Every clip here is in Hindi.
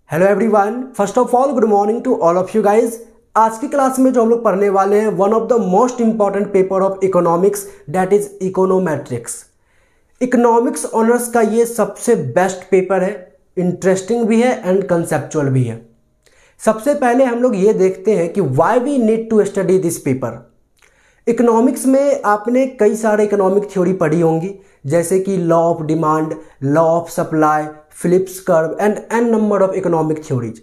Hello everyone, first of all good morning to all of you guys. आज की क्लास में जो हम लोग पढ़ने वाले हैं one of the most important paper of economics, that is econometrics. Economics honours का ये सबसे बेस्ट पेपर है, इंटरेस्टिंग भी है एंड कंसेप्चुअल भी है। सबसे पहले हम लोग ये देखते हैं कि why we need to study this paper. Economics में आपने कई सारे इकोनॉमिक थ्योरी पढ़ी होंगी, जैसे कि law of demand, law of supply, Phillips curve and an number of economic theories.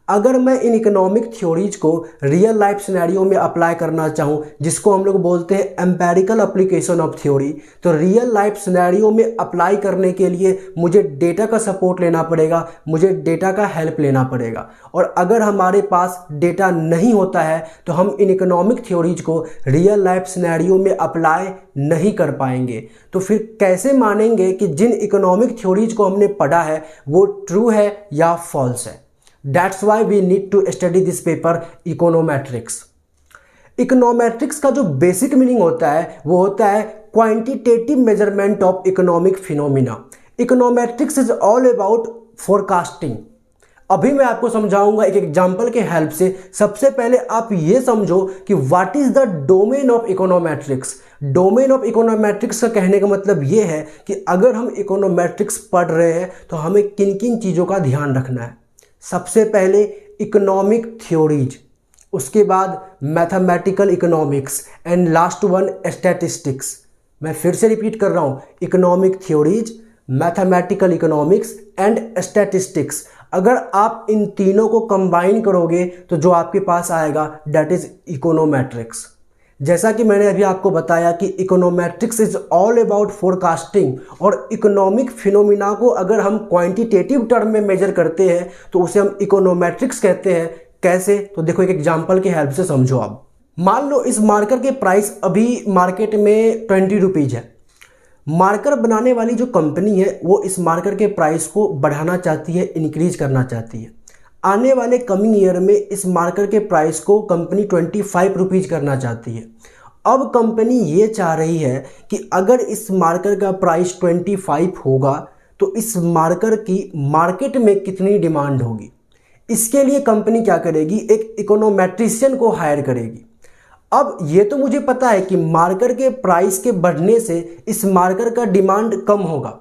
अगर मैं इन इकोनॉमिक थ्योरीज को रियल लाइफ सिनेरियो में अप्लाई करना चाहूँ, जिसको हम लोग बोलते हैं एम्पेरिकल एप्लीकेशन ऑफ थ्योरी, तो रियल लाइफ सिनेरियो में अप्लाई करने के लिए मुझे डेटा का सपोर्ट लेना पड़ेगा, मुझे डेटा का हेल्प लेना पड़ेगा। और अगर हमारे पास डेटा नहीं होता है तो हम इन इकोनॉमिक थ्योरीज को रियल लाइफ सिनेरियो में अप्लाई नहीं कर पाएंगे। तो फिर कैसे मानेंगे कि जिन इकोनॉमिक थ्योरीज को हमने पढ़ा है वो ट्रू है या फॉल्स है। That's why we need to study this paper econometrics। Econometrics का जो बेसिक मीनिंग होता है वो होता है quantitative measurement of economic phenomena. Econometrics is all about forecasting. अभी मैं आपको समझाऊंगा एक एग्जांपल के हेल्प से। सबसे पहले आप ये समझो कि what is the domain of econometrics. Domain of econometrics का कहने का मतलब ये है कि अगर हम इकोनोमेट्रिक्स पढ़ रहे हैं तो हमें किन किन चीज़ों का ध्यान रखना है। सबसे पहले इकोनॉमिक थ्योरीज, उसके बाद mathematical economics and last one statistics. मैं फिर से रिपीट कर रहा हूँ, economic theories, mathematical economics and statistics. अगर आप इन तीनों को कंबाइन करोगे तो जो आपके पास आएगा दैट इज इकोनोमेट्रिक्स। जैसा कि मैंने अभी आपको बताया कि econometrics is all about forecasting, और इकोनॉमिक फिनोमिना को अगर हम क्वांटिटेटिव टर्म में मेजर करते हैं तो उसे हम इकोनोमेट्रिक्स कहते हैं। कैसे? तो देखो एक एग्जांपल के हेल्प से समझो। आप मान लो इस मार्कर के प्राइस अभी मार्केट में 20 रुपीज़ है। मार्कर बनाने वाली जो कंपनी है वो इस मार्कर के प्राइस को बढ़ाना चाहती है, इंक्रीज करना चाहती है। आने वाले कमिंग ईयर में इस मार्कर के प्राइस को कंपनी 25 रुपीज़ करना चाहती है। अब कंपनी ये चाह रही है कि अगर इस मार्कर का प्राइस 25 होगा तो इस मार्कर की मार्केट में कितनी डिमांड होगी। इसके लिए कंपनी क्या करेगी, एक इकोनोमेट्रिशियन को हायर करेगी। अब ये तो मुझे पता है कि मार्कर के प्राइस के बढ़ने से इस मार्कर का डिमांड कम होगा,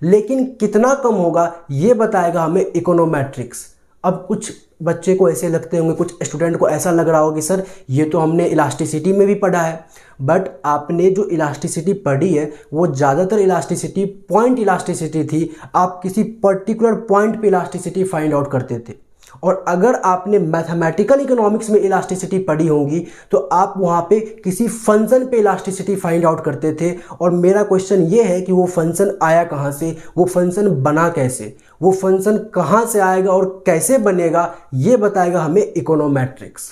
लेकिन कितना कम होगा ये बताएगा हमें इकोनोमेट्रिक्स। अब कुछ बच्चे को ऐसे लगते होंगे, कुछ स्टूडेंट को ऐसा लग रहा होगा कि सर ये तो हमने इलास्टिसिटी में भी पढ़ा है, बट आपने जो इलास्टिसिटी पढ़ी है वो ज़्यादातर इलास्टिसिटी पॉइंट इलास्टिसिटी थी। आप किसी पर्टिकुलर पॉइंट पे इलास्टिसिटी फाइंड आउट करते थे। और अगर आपने मैथमेटिकल इकोनॉमिक्स में इलास्टिसिटी पढ़ी होगी तो आप वहाँ पे किसी फंक्शन पे इलास्टिसिटी फाइंड आउट करते थे। और मेरा क्वेश्चन ये है कि वो फंक्शन आया कहाँ से, वो फंक्शन बना कैसे, वो फंक्शन कहाँ से आएगा और कैसे बनेगा, ये बताएगा हमें इकोनोमेट्रिक्स।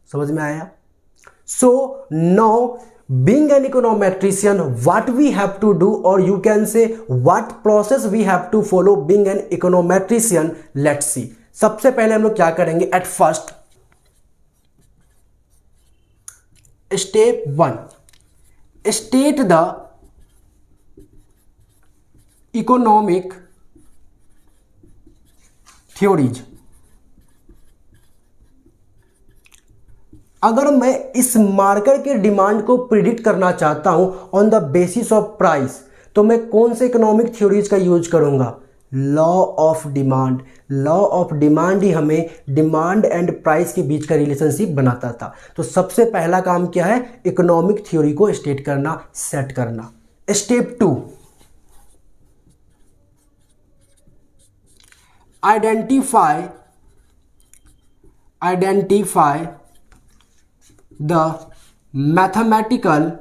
समझ में आया? So now being an econometrician, what we have to do, or you can say what process we have to follow being an econometrician, let's see। सबसे पहले हम लोग क्या करेंगे, at first step 1, state the economic theories. अगर मैं इस मार्कर के डिमांड को प्रिडिक्ट करना चाहता हूं on the basis of price, तो मैं कौन से इकोनॉमिक थ्योरीज का यूज करूंगा, law of demand. Law of demand ही हमें डिमांड एंड प्राइस के बीच का रिलेशनशिप बनाता था। तो सबसे पहला काम क्या है, इकोनॉमिक थ्योरी को स्टेट करना, सेट करना। Step 2, identify the mathematical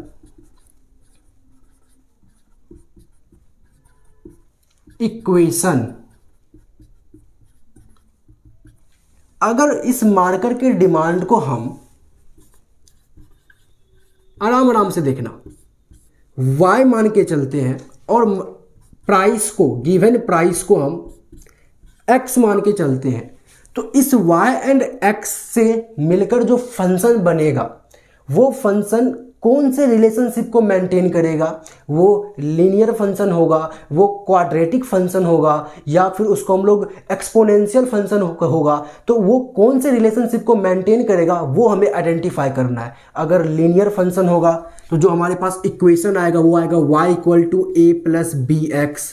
equation. अगर इस मार्कर के डिमांड को हम आराम से देखना, y मान के चलते हैं और प्राइस को, गिवन प्राइस को हम x मान के चलते हैं, तो इस y एंड x से मिलकर जो फंक्शन बनेगा वो फंक्शन कौन से रिलेशनशिप को मेंटेन करेगा, वो लीनियर फंक्शन होगा, वो क्वाड्रेटिक फंक्शन होगा, या फिर उसको हम लोग एक्सपोनेंशियल फंक्शन होगा। तो वो कौन से रिलेशनशिप को मेंटेन करेगा वो हमें आइडेंटिफाई करना है। अगर लीनियर फंक्शन होगा तो जो हमारे पास इक्वेशन आएगा वो आएगा y = a + bx।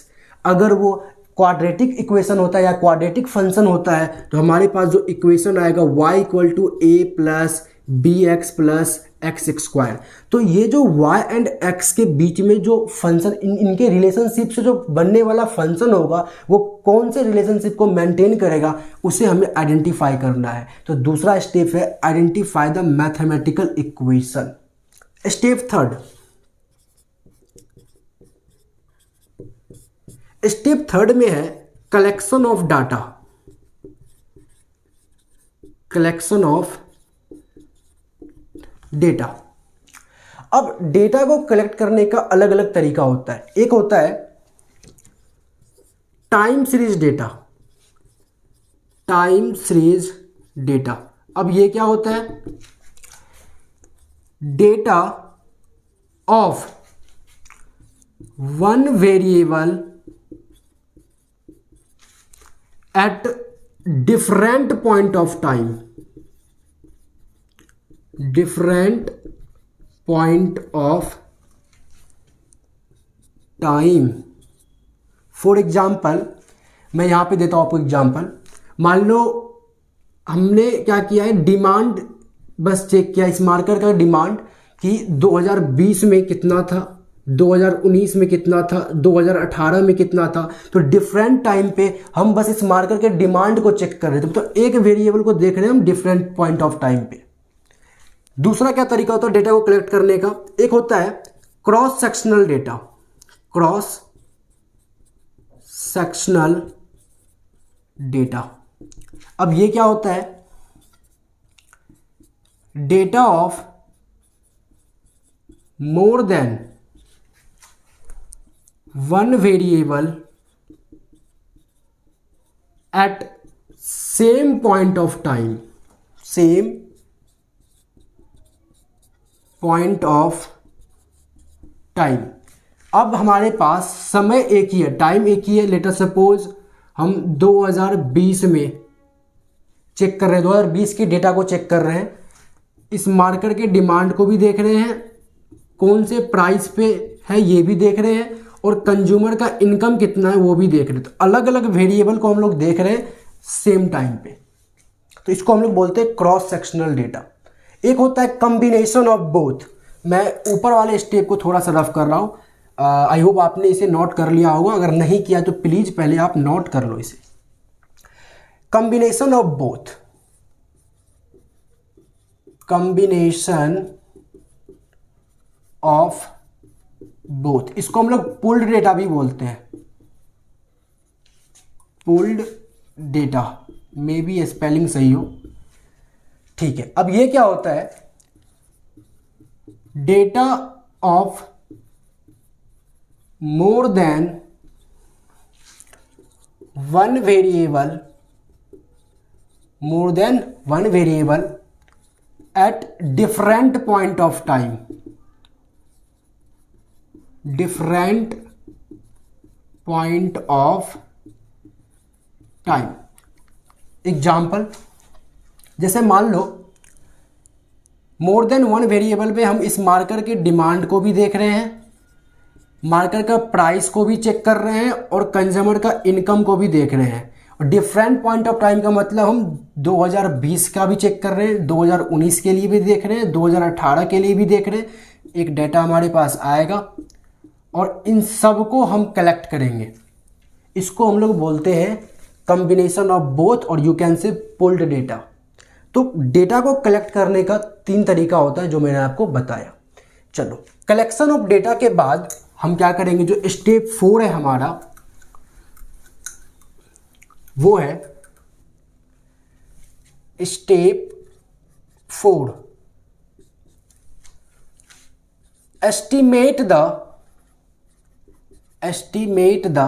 अगर वो क्वाड्रेटिक इक्वेशन होता है या क्वाड्रेटिक फंक्शन होता है तो हमारे पास जो इक्वेशन आएगा y = a + bx + x²। तो ये जो y एंड x के बीच में जो फंक्शन इनके रिलेशनशिप से जो बनने वाला फंक्शन होगा वो कौन से रिलेशनशिप को मेंटेन करेगा उसे हमें आइडेंटिफाई करना है। तो दूसरा स्टेप है identify the mathematical equation. Step third, step third में है collection of data. Collection of data. अब डेटा को कलेक्ट करने का अलग अलग तरीका होता है। एक होता है time series data. Time series data, अब ये क्या होता है? Data of one variable at different point of time. Different point of time. For example, मैं यहां पे देता हूं आपको एग्जाम्पल। मान लो हमने क्या किया है, डिमांड बस चेक किया इस मार्कर का डिमांड कि 2020 में कितना था, 2019 में कितना था, 2018 में कितना था। तो डिफरेंट टाइम पे हम बस इस मार्कर के डिमांड को चेक कर रहे थे। तो एक वेरिएबल को देख रहे हैं हम डिफरेंट पॉइंट ऑफ टाइम पे। दूसरा क्या तरीका होता है डेटा को कलेक्ट करने का? एक होता है cross sectional data. Cross sectional data, अब ये क्या होता है? Data of more than one variable eight same point of time. Same point of time. अब हमारे पास समय एक ही है, टाइम एक ही है। लेटर सपोज हम 2020 में चेक कर रहे हैं, 2020 के डेटा को चेक कर रहे हैं। इस मार्कर के डिमांड को भी देख रहे हैं, कौन से प्राइस पे है ये भी देख रहे हैं, और कंज्यूमर का इनकम कितना है वो भी देख रहे हैं। तो अलग अलग वेरिएबल को हम लोग देख रहे हैं सेम टाइम पे। तो इसको हम लोग बोलते हैं क्रॉस सेक्शनल डेटा। एक होता है कॉम्बिनेशन ऑफ बोथ। मैं ऊपर वाले स्टेप को थोड़ा सा रफ कर रहा हूँ, आई होप आपने इसे नोट कर लिया होगा। अगर नहीं किया तो प्लीज पहले आप नोट कर लो इसे। Combination of both. Combination of both, इसको हम लोग पुल्ड डेटा भी बोलते हैं। Pulled data, may be spelling सही हो, ठीक है। अब ये क्या होता है? Data of more than one variable, more than one variable at different point of time. Different point of time. Example, जैसे मान लो मोर देन वन वेरिएबल पे हम इस मार्कर के डिमांड को भी देख रहे हैं, मार्कर का प्राइस को भी चेक कर रहे हैं, और कंज्यूमर का इनकम को भी देख रहे हैं। और डिफरेंट पॉइंट ऑफ टाइम का मतलब हम 2020 का भी चेक कर रहे हैं, 2019 के लिए भी देख रहे हैं, 2018 के लिए भी देख रहे हैं। एक डाटा हमारे पास आएगा और इन सब को हम कलेक्ट करेंगे। इसको हम लोग बोलते हैं कॉम्बिनेशन ऑफ बोथ, और you can say pulled data. तो डेटा को कलेक्ट करने का 3 तरीका होता है जो मैंने आपको बताया। चलो, कलेक्शन ऑफ डेटा के बाद हम क्या करेंगे? जो स्टेप 4 है हमारा, वो है step 4, estimate the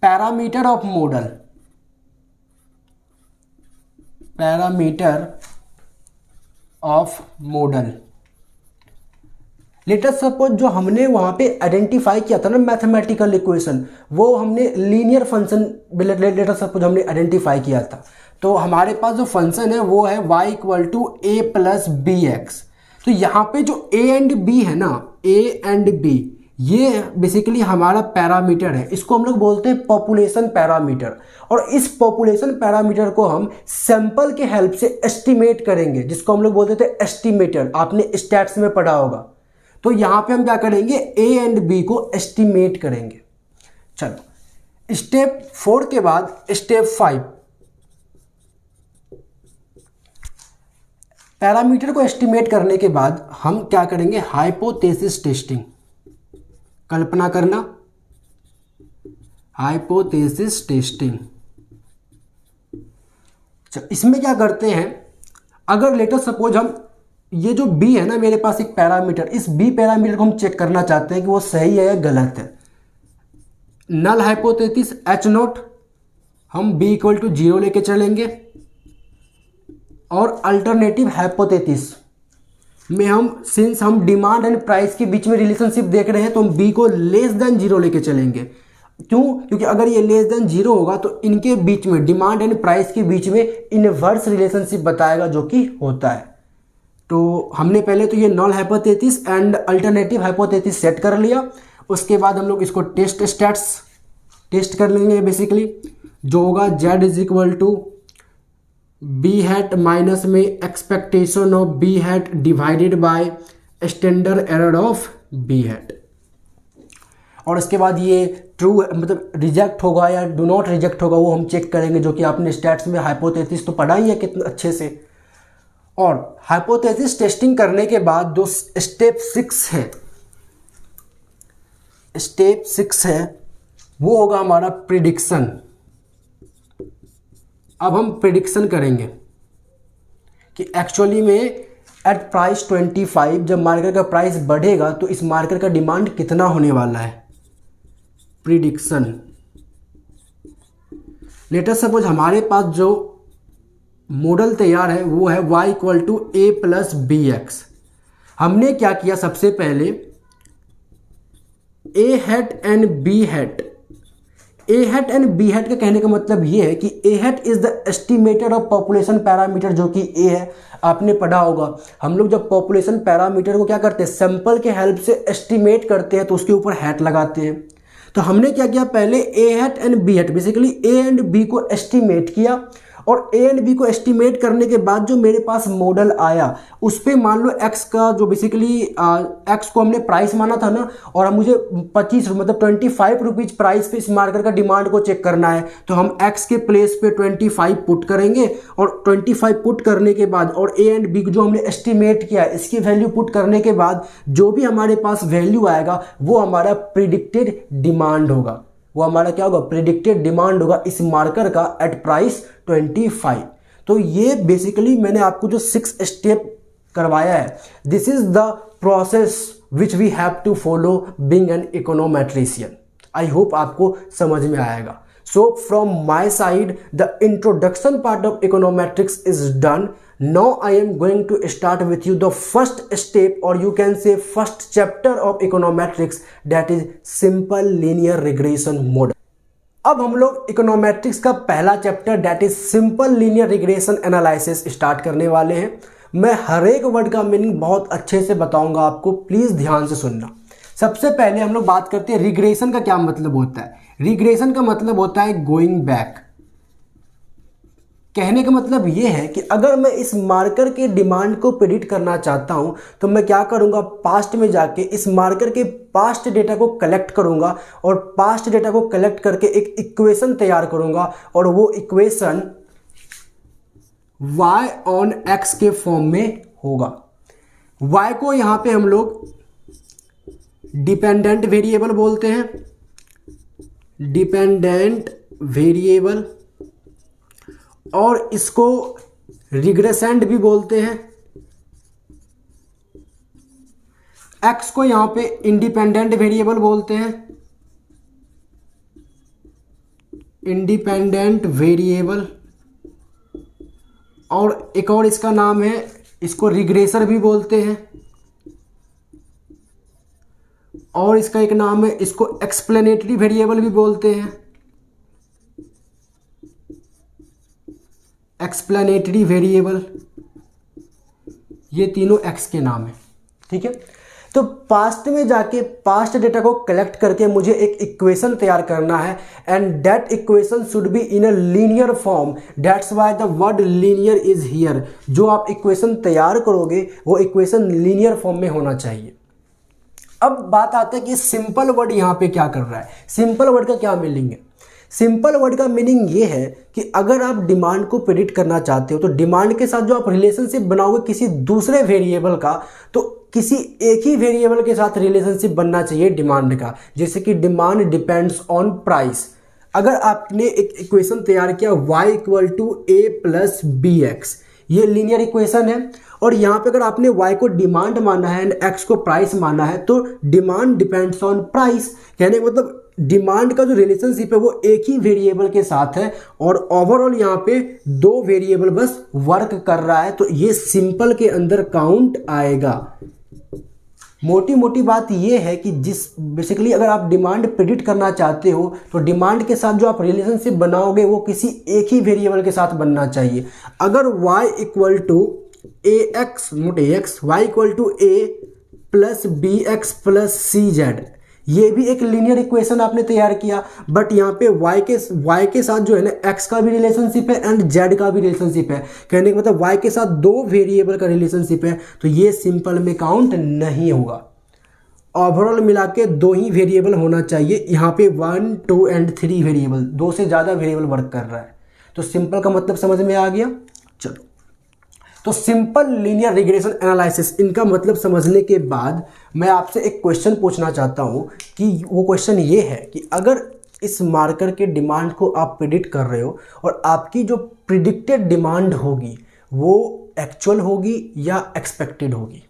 parameter of model. Parameter of model. Let us suppose जो हमने वहाँ पे आइडेंटिफाई किया था ना मैथमेटिकल इक्वेशन, वो हमने linear function let us suppose हमने आइडेंटिफाई किया था। तो हमारे पास जो फंक्शन है वो है y equal to A plus B X. तो यहाँ पे जो a एंड b है ना, a एंड b, ये बेसिकली हमारा पैरामीटर है। इसको हम लोग बोलते हैं पॉपुलेशन पैरामीटर। और इस पॉपुलेशन पैरामीटर को हम सैंपल के हेल्प से एस्टिमेट करेंगे, जिसको हम लोग बोलते थे एस्टिमेटर, आपने स्टैट्स में पढ़ा होगा। तो यहाँ पे हम क्या करेंगे, a एंड b को एस्टिमेट करेंगे। चलो स्टेप 4 के बाद स्टेप 5, पैरामीटर को एस्टिमेट करने के बाद हम क्या करेंगे, हाइपोथेसिस टेस्टिंग। कल्पना करना, हाइपोथेसिस टेस्टिंग। इसमें क्या करते हैं, अगर लेटर सपोज हम ये जो b है ना मेरे पास एक पैरामीटर, इस b पैरामीटर को हम चेक करना चाहते हैं कि वो सही है या गलत है। नल हाइपोथेसिस h नोट हम b इक्वल टू 0 लेके चलेंगे, और अल्टरनेटिव हाइपोथेसिस में हम सिंस हम डिमांड एंड प्राइस के बीच में रिलेशनशिप देख रहे हैं तो हम b को लेस देन 0 लेके चलेंगे। क्यों? क्योंकि अगर ये लेस देन 0 होगा तो इनके बीच में, डिमांड एंड प्राइस के बीच में इनवर्स रिलेशनशिप बताएगा, जो कि होता है। तो हमने पहले तो ये null hypothesis and alternative hypothesis set कर लिया। उसके बाद हम लोग इसको टेस्ट कर लेंगे बेसिकली, जो होगा z is equal to b hat minus में expectation of b hat divided by standard error of b hat. और उसके बाद ये ट्रू मतलब रिजेक्ट होगा या डू नॉट रिजेक्ट होगा, वो हम चेक करेंगे, जो कि आपने स्टैट्स में हाइपोथेसिस तो पढ़ा ही है कितने अच्छे से। और हाइपोथेसिस टेस्टिंग करने के बाद जो स्टेप 6 है वो होगा हमारा प्रिडिक्शन। अब हम प्रिडिक्शन करेंगे कि एक्चुअली में एट प्राइस 25 जब मार्केट का प्राइस बढ़ेगा तो इस मार्केट का डिमांड कितना होने वाला है। प्रिडिक्शन, लेट अस सपोज हमारे पास जो मॉडल तैयार है वो है y equal to A plus B x. हमने क्या किया, सबसे पहले a hat and b hat, a hat and b hat का कहने का मतलब ये है कि a hat is the estimator of population parameter, जो कि ए है, आपने पढ़ा होगा। हम लोग जब पॉपुलेशन पैरामीटर को क्या करते हैं, सैंपल के हेल्प से एस्टिमेट करते हैं तो उसके ऊपर हैट लगाते हैं। तो हमने क्या किया, पहले a hat and b hat, basically a and b को एस्टिमेट किया। और ए एंड बी को एस्टिमेट करने के बाद जो मेरे पास मॉडल आया उस पे मान लो एक्स का जो बेसिकली एक्स को हमने प्राइस माना था ना, और मुझे 25 मतलब 25 रुपीज़ प्राइस पे इस मार्केट का डिमांड को चेक करना है, तो हम एक्स के प्लेस पे 25 पुट करेंगे। और 25 पुट करने के बाद और ए एंड बी जो हमने एस्टिमेट किया इसकी वैल्यू पुट करने के बाद जो भी हमारे पास वैल्यू आएगा वो हमारा प्रिडिक्टेड डिमांड होगा। वो हमारा क्या होगा, प्रिडिक्टेड डिमांड होगा इस मार्कर का एट प्राइस 25। तो ये बेसिकली मैंने आपको जो 6 स्टेप करवाया है, this is the process which we have to follow being an econometrician. I hope आपको समझ में आएगा। So from my side the introduction part of econometrics is done. Now I am going to start with you the first step, or you can say first chapter of econometrics, that is simple linear regression model. अब हम लोग इकोनोमेट्रिक्स का पहला chapter that is simple linear regression analysis start करने वाले हैं। मैं हर एक वर्ड का मीनिंग बहुत अच्छे से बताऊंगा आपको, प्लीज ध्यान से सुनना। सबसे पहले हम लोग बात करते हैं रिग्रेशन का क्या मतलब होता है। रिग्रेशन का मतलब होता है गोइंग बैक। कहने का मतलब ये है कि अगर मैं इस मार्कर के डिमांड को प्रेडिक्ट करना चाहता हूं तो मैं क्या करूंगा, पास्ट में जाके इस मार्कर के पास्ट डेटा को कलेक्ट करूंगा और पास्ट डेटा को कलेक्ट करके एक इक्वेशन तैयार करूंगा और वो इक्वेशन y ऑन x के फॉर्म में होगा। y को यहां पे हम लोग डिपेंडेंट वेरिएबल बोलते हैं, डिपेंडेंट वेरिएबल, और इसको रिग्रेसेंट भी बोलते हैं। x को यहां पे इंडिपेंडेंट वेरिएबल बोलते हैं, इंडिपेंडेंट वेरिएबल, और एक और इसका नाम है, इसको रिग्रेसर भी बोलते हैं। और इसका एक नाम है, इसको एक्सप्लेनेटरी वेरिएबल भी बोलते हैं, एक्सप्लेनेटरी वेरिएबल, ये तीनों एक्स के नाम है। ठीक है, तो पास्ट में जाके पास्ट डेटा को कलेक्ट करके मुझे एक इक्वेशन तैयार करना है and that equation should be in a linear form, that's why the word linear is here. जो आप इक्वेशन तैयार करोगे वो इक्वेशन लीनियर फॉर्म में होना चाहिए। अब बात आता है कि सिंपल वर्ड यहाँ पे क्या कर रहा है। सिंपल वर्ड का क्या मीनिंग है? सिंपल वर्ड का मीनिंग ये है कि अगर आप डिमांड को प्रेडिक्ट करना चाहते हो तो डिमांड के साथ जो आप रिलेशनशिप बनाओगे किसी दूसरे वेरिएबल का, तो किसी एक ही वेरिएबल के साथ रिलेशनशिप बनना चाहिए डिमांड का। जैसे कि डिमांड डिपेंड्स ऑन प्राइस। अगर आपने एक इक्वेशन तैयार किया y equal to a plus B X, ये लीनियर इक्वेशन है, और यहाँ पे अगर आपने y को डिमांड माना है एंड x को प्राइस माना है तो डिमांड डिपेंड्स ऑन प्राइस। कहने का मतलब डिमांड का जो रिलेशनशिप है वो एक ही वेरिएबल के साथ है और ओवरऑल यहाँ पे दो वेरिएबल बस वर्क कर रहा है, तो ये सिंपल के अंदर काउंट आएगा। मोटी मोटी बात ये है कि बेसिकली अगर आप डिमांड प्रेडिक्ट करना चाहते हो तो डिमांड के साथ जो आप रिलेशनशिप बनाओगे वो किसी एक ही वेरिएबल के साथ बनना चाहिए। अगर y equal to A X, not A X, Y equal to A plus B X plus C Z, ये भी एक लीनियर इक्वेशन आपने तैयार किया, बट यहाँ पे y के साथ जो है ना x का भी रिलेशनशिप है एंड z का भी रिलेशनशिप है। कहने का मतलब y के साथ दो वेरिएबल का रिलेशनशिप है, तो ये सिंपल में काउंट नहीं होगा। ओवरऑल मिला के दो ही वेरिएबल होना चाहिए। यहाँ पे 1, 2 एंड 3 वेरिएबल, दो से ज़्यादा वेरिएबल वर्क कर रहा है। तो सिंपल का मतलब समझ में आ गया। चलो, तो सिंपल लीनियर रिग्रेशन एनालिसिस, इनका मतलब समझने के बाद मैं आपसे एक क्वेश्चन पूछना चाहता हूँ कि वो क्वेश्चन ये है कि अगर इस मार्कर के डिमांड को आप प्रिडिक्ट कर रहे हो और आपकी जो प्रिडिक्टेड डिमांड होगी वो एक्चुअल होगी या एक्सपेक्टेड होगी।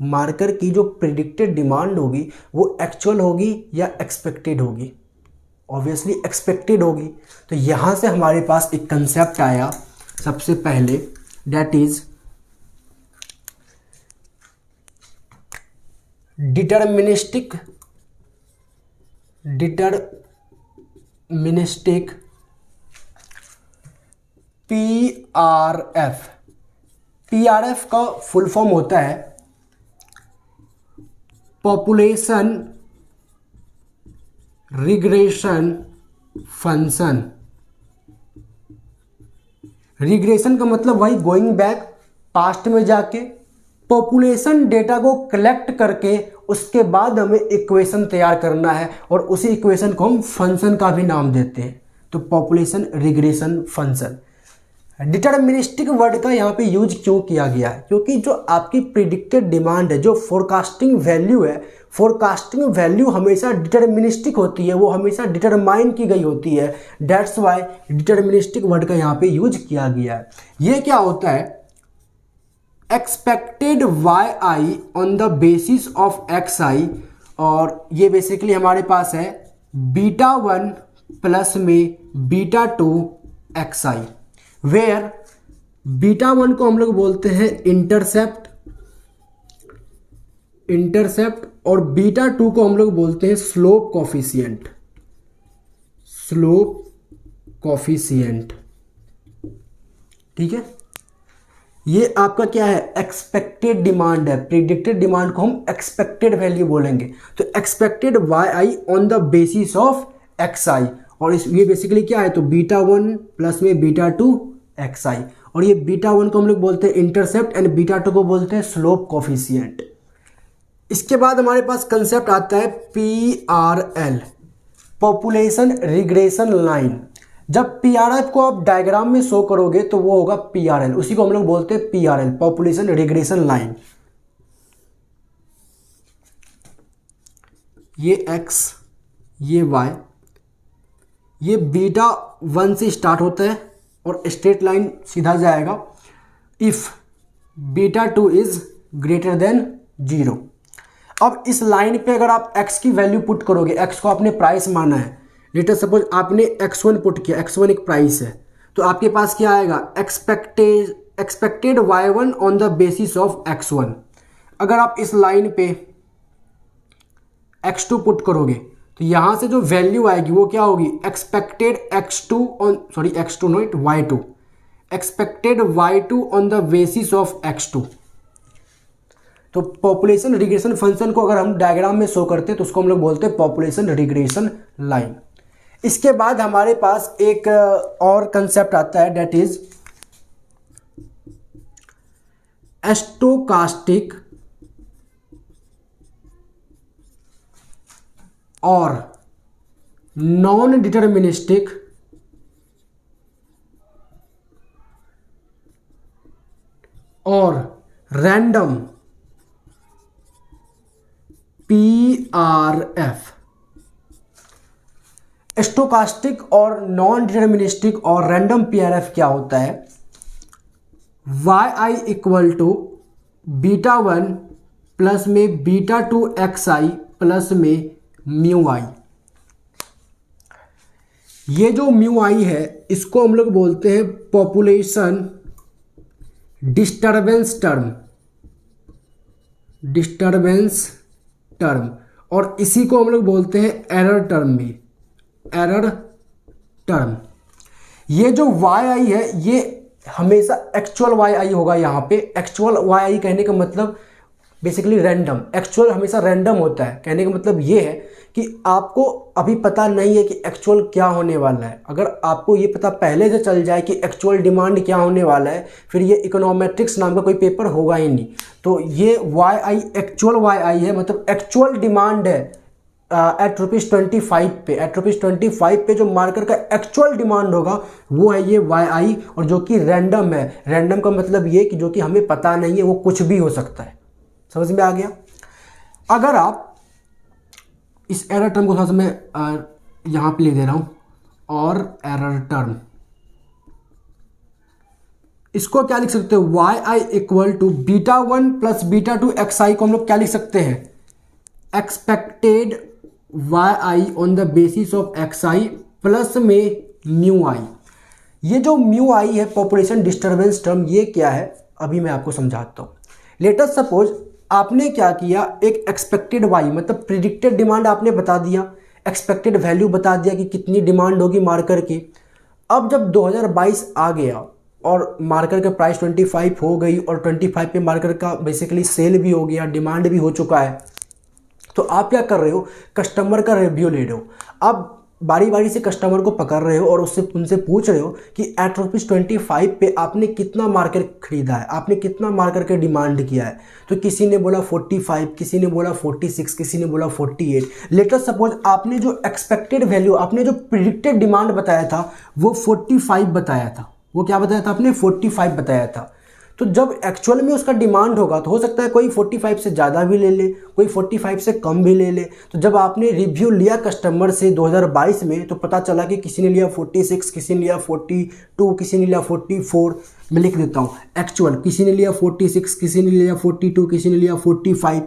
मार्कर की जो प्रिडिक्टेड डिमांड होगी वो एक्चुअल होगी या एक्सपेक्टेड होगी? ऑब्वियसली एक्सपेक्टेड होगी। तो यहाँ से हमारे पास एक कंसेप्ट आया सबसे पहले, that is deterministic PRF। PRF का फुल फॉर्म होता है पॉपुलेशन रिग्रेशन फंक्शन। रिग्रेशन का मतलब वही गोइंग बैक, पास्ट में जाके पॉपुलेशन डेटा को कलेक्ट करके उसके बाद हमें इक्वेशन तैयार करना है और उसी इक्वेशन को हम फंक्शन का भी नाम देते हैं। तो population regression function. Deterministic word का यहाँ पे यूज क्यों किया गया है? क्योंकि जो आपकी प्रिडिक्टेड डिमांड है, जो फोरकास्टिंग वैल्यू है, फोरकास्टिंग वैल्यू हमेशा डिटरमिनिस्टिक होती है, वो हमेशा डिटरमाइन की गई होती है। दैट्स वाई डिटरमिनिस्टिक वर्ड का यहाँ पे यूज किया गया है। ये क्या होता है? Expected y i on the basis of x i, और ये बेसिकली हमारे पास है बीटा 1 प्लस में beta 2 x i, where beta 1 को हम लोग बोलते हैं इंटरसेप्ट और बीटा 2 को हम लोग बोलते हैं स्लोप कॉफिशिएंट। ठीक है, ये आपका क्या है? एक्सपेक्टेड डिमांड है। प्रिडिक्टेड डिमांड को हम एक्सपेक्टेड वैल्यू बोलेंगे। तो expected y i on the basis of x i, और ये बेसिकली क्या है? तो बीटा 1 प्लस में बीटा 2 एक्स आई, और ये बीटा 1 को हम लोग बोलते हैं इंटरसेप्ट एंड बीटा 2 को बोलते हैं स्लोप कॉफिशिएंट। इसके बाद हमारे पास कंसेप्ट आता है PRL, पॉपुलेशन रिग्रेशन लाइन। जब PRF को आप डायग्राम में शो करोगे तो वो होगा PRL, उसी को हम लोग बोलते हैं PRL, पॉपुलेशन रिग्रेशन लाइन। ये x, ये y, ये बीटा 1 से स्टार्ट होता है और स्ट्रेट लाइन सीधा जाएगा if beta 2 is greater than 0। अब इस लाइन पे अगर आप x की वैल्यू पुट करोगे, x को आपने प्राइस माना है, लेटर सपोज आपने x1 पुट किया, x1 एक प्राइस है, तो आपके पास क्या आएगा? Expected y1 on the basis of x1। अगर आप इस लाइन पे x2 पुट करोगे तो यहाँ से जो वैल्यू आएगी वो क्या होगी, expected x2 on, sorry x2 not y2, expected y2 on the basis of x2। तो पॉपुलेशन रिग्रेशन फंक्शन को अगर हम डायग्राम में शो करते हैं तो उसको हम लोग बोलते हैं पॉपुलेशन रिग्रेशन लाइन। इसके बाद हमारे पास एक और कंसेप्ट आता है, डेट इज स्टोकास्टिक और नॉन डिटर्मिनिस्टिक और रैंडम PRF। स्टोकास्टिक और नॉन डिटर्मिनिस्टिक और रैंडम PRF क्या होता है, yi इक्वल टू β1 प्लस में β2 xi प्लस में म्यू आई। ये जो म्यू आई है इसको हम लोग बोलते हैं पॉपुलेशन डिस्टर्बेंस टर्म, और इसी को हम लोग बोलते हैं एरर टर्म। ये जो वाई आई है ये हमेशा एक्चुअल वाई आई होगा। यहाँ पे एक्चुअल वाई आई कहने का मतलब बेसिकली रैंडम, एक्चुअल हमेशा रैंडम होता है। कहने का मतलब ये है कि आपको अभी पता नहीं है कि एक्चुअल क्या होने वाला है। अगर आपको ये पता पहले से चल जाए कि एक्चुअल डिमांड क्या होने वाला है, फिर ये इकोनोमेट्रिक्स नाम का कोई पेपर होगा ही नहीं। तो ये वाई आई एक्चुअल वाई आई है, मतलब एक्चुअल डिमांड है एट ₹25 पे, एट ₹25 पे जो मार्कर का एक्चुअल डिमांड होगा वो है ये वाई आई, और जो कि रैंडम है। रैंडम का मतलब ये कि जो कि हमें पता नहीं है, वो कुछ भी हो सकता है। समझ में आ गया। अगर आप इस एरर टर्म को थोड़ा सा मैं यहाँ पे लिख दे रहा हूँ, और एरर टर्म, इसको क्या लिख सकते हो, y i equal to β1 plus β2 xi को हम लोग क्या लिख सकते हैं, expected y i on the basis of xi plus में म्यू आई। ये जो म्यू आई है पॉपुलेशन डिस्टर्बेंस टर्म, ये क्या है अभी मैं आपको समझाता हूँ। लेट अस सपोज आपने क्या किया, एक एक्सपेक्टेड वाई मतलब प्रिडिक्टेड डिमांड आपने बता दिया, एक्सपेक्टेड वैल्यू बता दिया कि कितनी डिमांड होगी मार्कर की। अब जब 2022 आ गया और मार्कर का प्राइस 25 हो गई और 25 पे मार्कर का बेसिकली सेल भी हो गया, डिमांड भी हो चुका है, तो आप क्या कर रहे हो, कस्टमर का रिव्यू ले रहे हो। अब बारी बारी से कस्टमर को पकड़ रहे हो और उनसे पूछ रहे हो कि एट ₹25 पे आपने कितना मार्कर खरीदा है, आपने कितना मार्कर के डिमांड किया है। तो किसी ने बोला 45, किसी ने बोला 46, किसी ने बोला 48। लेट अस सपोज आपने जो एक्सपेक्टेड वैल्यू, आपने जो प्रिडिक्टेड डिमांड बताया था वो 45 बताया था। वो क्या बताया था आपने, 45 बताया था। तो जब एक्चुअल में उसका डिमांड होगा तो हो सकता है कोई 45 से ज़्यादा भी ले ले, कोई 45 से कम भी ले ले। तो जब आपने रिव्यू लिया कस्टमर से 2022 में, तो पता चला कि किसी ने लिया 46, किसी ने लिया 42, किसी ने लिया 44। मैं लिख देता हूँ एक्चुअल, किसी ने लिया 46, किसी ने लिया 42, किसी ने लिया 45।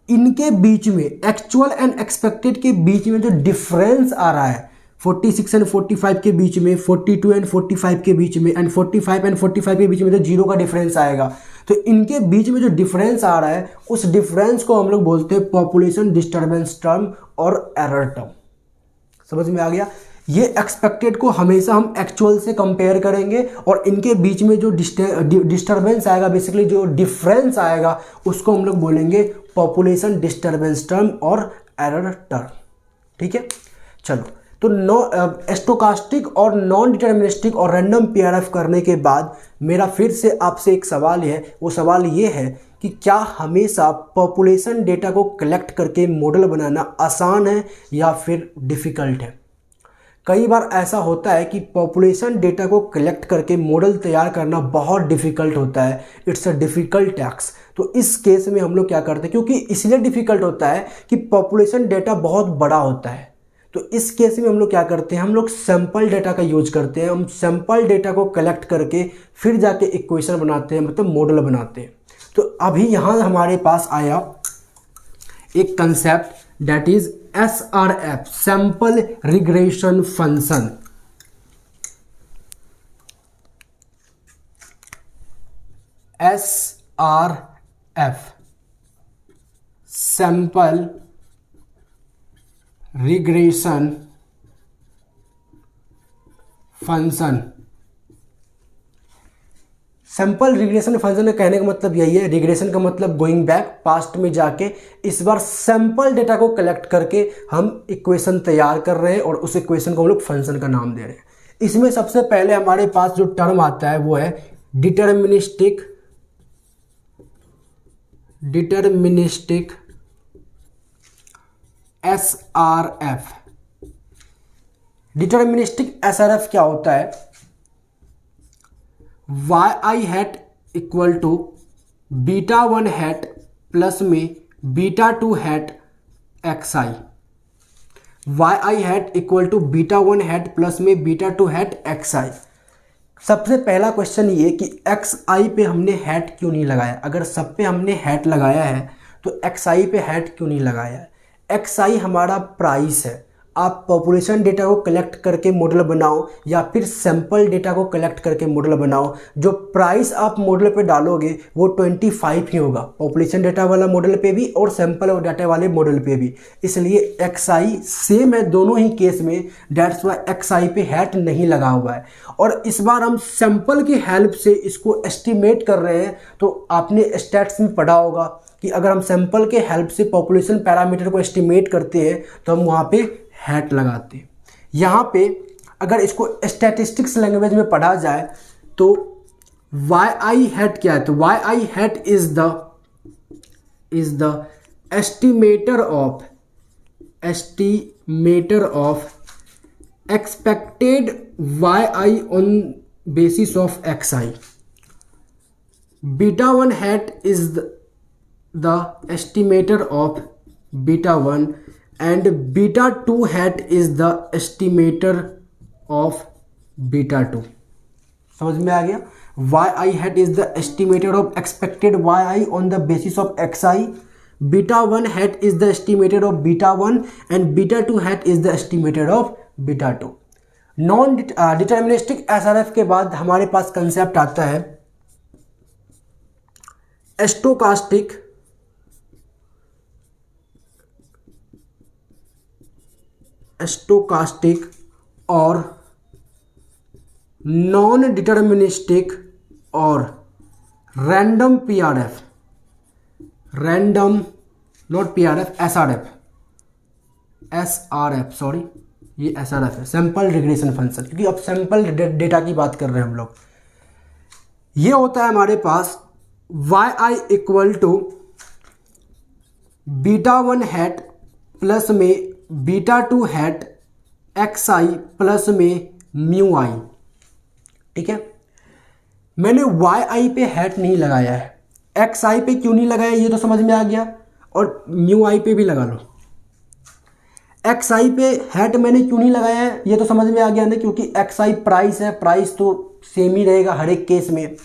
इनके बीच में, एक्चुअल एंड एक्सपेक्टेड के बीच में जो डिफरेंस आ रहा है 46 एंड 45 के बीच में, 42 एंड 45 के बीच में, एंड 45 एंड 45 के बीच में तो जीरो का डिफरेंस आएगा। तो इनके बीच में जो डिफरेंस आ रहा है उस डिफरेंस को हम लोग बोलते हैं पॉपुलेशन डिस्टर्बेंस टर्म और एरर टर्म। समझ में आ गया। ये एक्सपेक्टेड को हमेशा हम एक्चुअल से कंपेयर करेंगे और इनके बीच में जो डिस्टर्बेंस आएगा, बेसिकली जो डिफरेंस आएगा, उसको हम लोग बोलेंगे पॉपुलेशन डिस्टर्बेंस टर्म और एरर टर्म। ठीक है, चलो। तो स्टोकास्टिक और नॉन डिटर्मिनिस्टिक और रैंडम पीआरएफ करने के बाद मेरा फिर से आपसे एक सवाल है। वो सवाल ये है कि क्या हमेशा पॉपुलेशन डेटा को कलेक्ट करके मॉडल बनाना आसान है या फिर डिफ़िकल्ट है। कई बार ऐसा होता है कि पॉपुलेशन डेटा को कलेक्ट करके मॉडल तैयार करना बहुत डिफ़िकल्ट होता है, इट्स अ डिफ़िकल्ट टास्क। तो इस केस में हम लोग क्या करते हैं, क्योंकि इसलिए डिफ़िकल्ट होता है कि पॉपुलेशन डेटा बहुत बड़ा होता है, तो इस केस में हम लोग क्या करते हैं, हम लोग सैंपल डेटा का यूज करते हैं। हम सैंपल डेटा को कलेक्ट करके फिर जाके इक्वेशन बनाते हैं, मतलब मॉडल बनाते हैं। तो अभी यहाँ हमारे पास आया एक concept that is SRF, sample regression function. SRF, sample regression function. Simple regression function का कहने का मतलब यही है, रिग्रेशन का मतलब गोइंग बैक, पास्ट में जाके इस बार सैंपल डेटा को कलेक्ट करके हम इक्वेशन तैयार कर रहे हैं और उस इक्वेशन को हम लोग फंक्शन का नाम दे रहे हैं। इसमें सबसे पहले हमारे पास जो टर्म आता है वो है डिटर्मिनिस्टिक SRF। डिटर्मिनिस्टिक SRF क्या होता है? yi hat equal to beta 1 hat plus में beta 2 hat xi। yi hat equal to beta 1 hat plus में बीटा 2 हैट xi। सबसे पहला क्वेश्चन ये कि xi पे हमने हैट क्यों नहीं लगाया? अगर सब पे हमने हैट लगाया है तो xi पे हैट क्यों नहीं लगाया है? xi हमारा प्राइस है। आप पॉपुलेशन डेटा को कलेक्ट करके मॉडल बनाओ या फिर सैंपल डेटा को कलेक्ट करके मॉडल बनाओ, जो प्राइस आप मॉडल पे डालोगे वो 25 ही होगा, पॉपुलेशन डेटा वाला मॉडल पे भी और सैंपल डाटा वाले मॉडल पे भी। इसलिए xi सेम है दोनों ही केस में, डेट्स वाई xi पे हैट नहीं लगा हुआ है। और इस बार हम सैंपल की हेल्प से इसको एस्टिमेट कर रहे हैं। तो आपने स्टैट्स में पढ़ा होगा कि अगर हम सैंपल के हेल्प से पॉपुलेशन पैरामीटर को एस्टिमेट करते हैं तो हम वहाँ पे हैट लगाते हैं। यहाँ पे अगर इसको स्टैटिस्टिक्स लैंग्वेज में पढ़ा जाए तो yi हैट क्या है? तो yi hat is the estimator of expected yi on basis of xi। Beta 1 hat is the estimator of beta 1 and beta 2 hat is the estimator of beta 2। समझ में आ गया? yi hat is the estimator of expected yi on the basis of xi, beta 1 hat is the estimator of beta 1 and beta 2 hat is the estimator of beta 2। Non deterministic SRF के बाद हमारे पास कंसेप्ट आता है स्टोकास्टिक और नॉन डिटर्मिनिस्टिक और random PRF, random not PRF, SRF sorry, ये SRF है, सैंपल रिग्रेशन फंक्शन, क्योंकि अब सैंपल डेटा की बात कर रहे हैं हम लोग। ये होता है हमारे पास yi equal to beta 1 hat plus में बीटा 2 हैट xi प्लस में म्यू i। ठीक है, मैंने yi पे हैट नहीं लगाया है, xi पे क्यों नहीं लगाया ये तो समझ में आ गया, और म्यू i पे भी लगा लो। xi पे हैट मैंने क्यों नहीं लगाया है ये तो समझ में आ गया ना, क्योंकि xi प्राइस है, प्राइस तो सेम ही रहेगा हर एक केस में।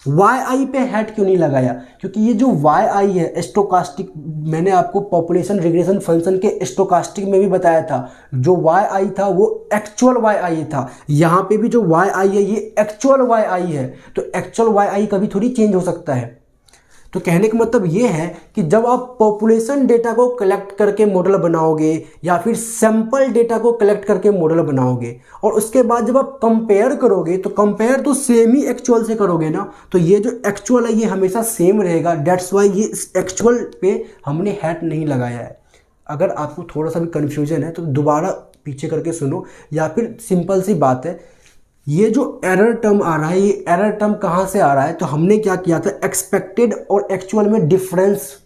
yi पे हैट क्यों नहीं लगाया? क्योंकि ये जो yi है स्टोकास्टिक, मैंने आपको पॉपुलेशन रिग्रेशन फंक्शन के स्टोकास्टिक में भी बताया था, जो yi था वो एक्चुअल yi था। यहाँ पे भी जो yi है ये एक्चुअल yi है, तो एक्चुअल yi कभी थोड़ी चेंज हो सकता है। तो कहने का मतलब ये है कि जब आप पॉपुलेशन डेटा को कलेक्ट करके मॉडल बनाओगे या फिर सैंपल डेटा को कलेक्ट करके मॉडल बनाओगे और उसके बाद जब आप कंपेयर करोगे तो कंपेयर तो सेम ही एक्चुअल से करोगे ना, तो ये जो एक्चुअल है ये हमेशा सेम रहेगा। डेट्स वाई ये एक्चुअल पे हमने हैट नहीं लगाया है। अगर आपको थोड़ा सा भी कन्फ्यूजन है तो दोबारा पीछे करके सुनो, या फिर सिंपल सी बात है, ये जो एरर टर्म आ रहा है ये एरर टर्म कहाँ से आ रहा है? तो हमने क्या किया था, एक्सपेक्टेड और एक्चुअल में डिफरेंस,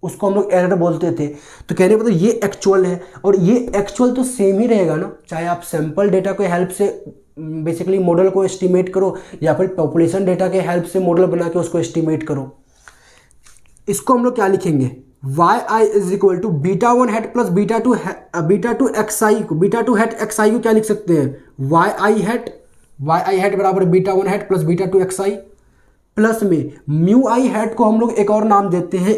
उसको हम लोग एरर बोलते थे। तो कहने का मतलब ये एक्चुअल है और ये एक्चुअल तो सेम ही रहेगा ना, चाहे आप सैंपल डेटा के हेल्प से बेसिकली मॉडल को एस्टिमेट करो या फिर पॉपुलेशन डेटा के हेल्प से मॉडल बना के उसको एस्टिमेट करो। इसको हम लोग क्या लिखेंगे, yi is equal to beta 1 hat plus beta 2 xi को, बीटा 2 हैट xi को क्या लिख सकते हैं, yi हैट बराबर beta 1 hat plus beta 2 xi plus में म्यू आई हैट को हम लोग एक और नाम देते हैं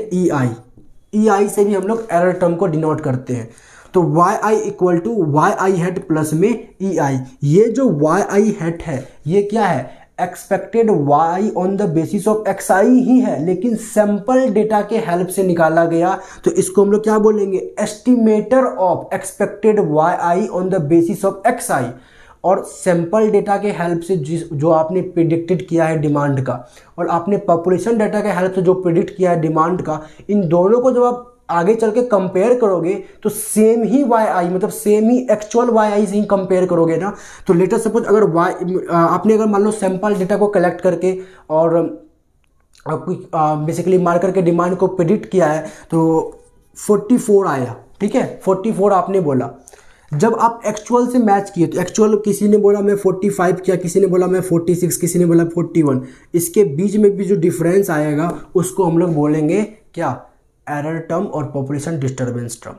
ei से भी हम लोग एरर टर्म को डिनोट करते हैं। तो yi equal to yi hat plus में ei। ये जो yi हैट है ये क्या है, expected y on the basis of x i ही है, लेकिन सैंपल डेटा के हेल्प से निकाला गया, तो इसको हम लोग क्या बोलेंगे, estimator of expected y i on the basis of x i. और सैंपल डेटा के हेल्प से जो आपने प्रिडिक्टेड किया है डिमांड का, और आपने पॉपुलेशन डाटा के हेल्प से जो प्रिडिक्ट किया है डिमांड का, इन दोनों को जब आप आगे चल के कंपेयर करोगे तो सेम ही वाई आई, मतलब सेम ही एक्चुअल वाई आई से ही कंपेयर करोगे ना। तो लेटर सपोज अगर आपने अगर मान लो सैंपल डेटा को कलेक्ट करके और बेसिकली मार करके डिमांड को प्रिडिक्ट किया है तो 44 आया, ठीक है, 44 आपने बोला। जब आप एक्चुअल से मैच किए तो एक्चुअल किसी ने बोला मैं 45 किया, किसी ने बोला मैं 46, किसी ने बोला 41, इसके बीच में भी जो डिफरेंस आएगा उसको हम लोग बोलेंगे क्या, एरर टर्म और population disturbance term.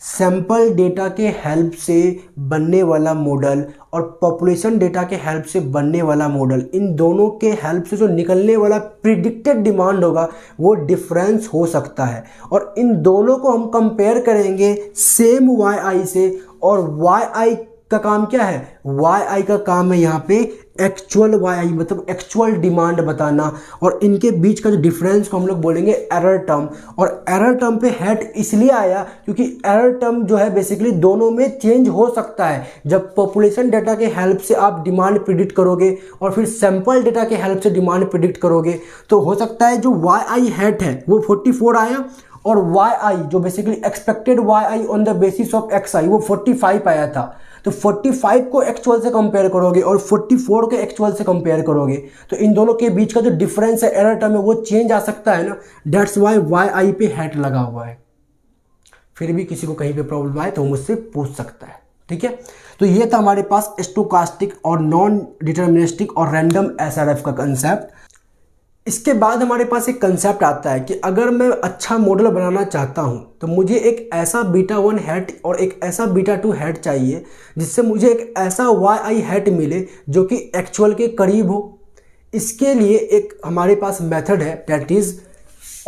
Sample data के हेल्प से बनने वाला मॉडल और पॉपुलेशन डेटा के हेल्प से बनने वाला मॉडल, इन दोनों के हेल्प से जो निकलने वाला प्रिडिक्टेड डिमांड होगा वो डिफरेंस हो सकता है। और इन दोनों को हम कंपेयर करेंगे सेम वाई आई से, और वाई आई का काम क्या है, वाई आई का काम है यहाँ पे एक्चुअल वाई आई, मतलब एक्चुअल डिमांड बताना, और इनके बीच का जो डिफरेंस को हम लोग बोलेंगे एरर टर्म। और एरर टर्म पे हेड इसलिए आया क्योंकि एरर टर्म जो है बेसिकली दोनों में चेंज हो सकता है। जब पॉपुलेशन डाटा के हेल्प से आप डिमांड प्रिडिक्ट करोगे और फिर सैंपल डेटा के हेल्प से डिमांड प्रिडिक्ट करोगे, तो हो सकता है जो वाई आई हेड है वो 44 आया, और वाई आई जो basically expected y i on the basis of x i वो 45 आया था। तो 45 को एक्चुअल से कंपेयर करोगे और 44 को एक्चुअल से कंपेयर करोगे तो इन दोनों के बीच का जो डिफरेंस है एरर टर्म में वो चेंज आ सकता है ना। दैट्स वाई वाई आई पे हैट लगा हुआ है। फिर भी किसी को कहीं पे प्रॉब्लम आए तो वो मुझसे पूछ सकता है, ठीक है। तो ये था हमारे पास स्टोकास्टिक और नॉन डिटर्मिनिस्टिक और रैंडम एसआरएफ का कंसेप्ट। इसके बाद हमारे पास एक कंसेप्ट आता है कि अगर मैं अच्छा मॉडल बनाना चाहता हूं तो मुझे एक ऐसा बीटा 1 हैट और एक ऐसा बीटा 2 हैट चाहिए जिससे मुझे एक ऐसा वाई आई हैट मिले जो कि एक्चुअल के करीब हो। इसके लिए एक हमारे पास मेथड है, that is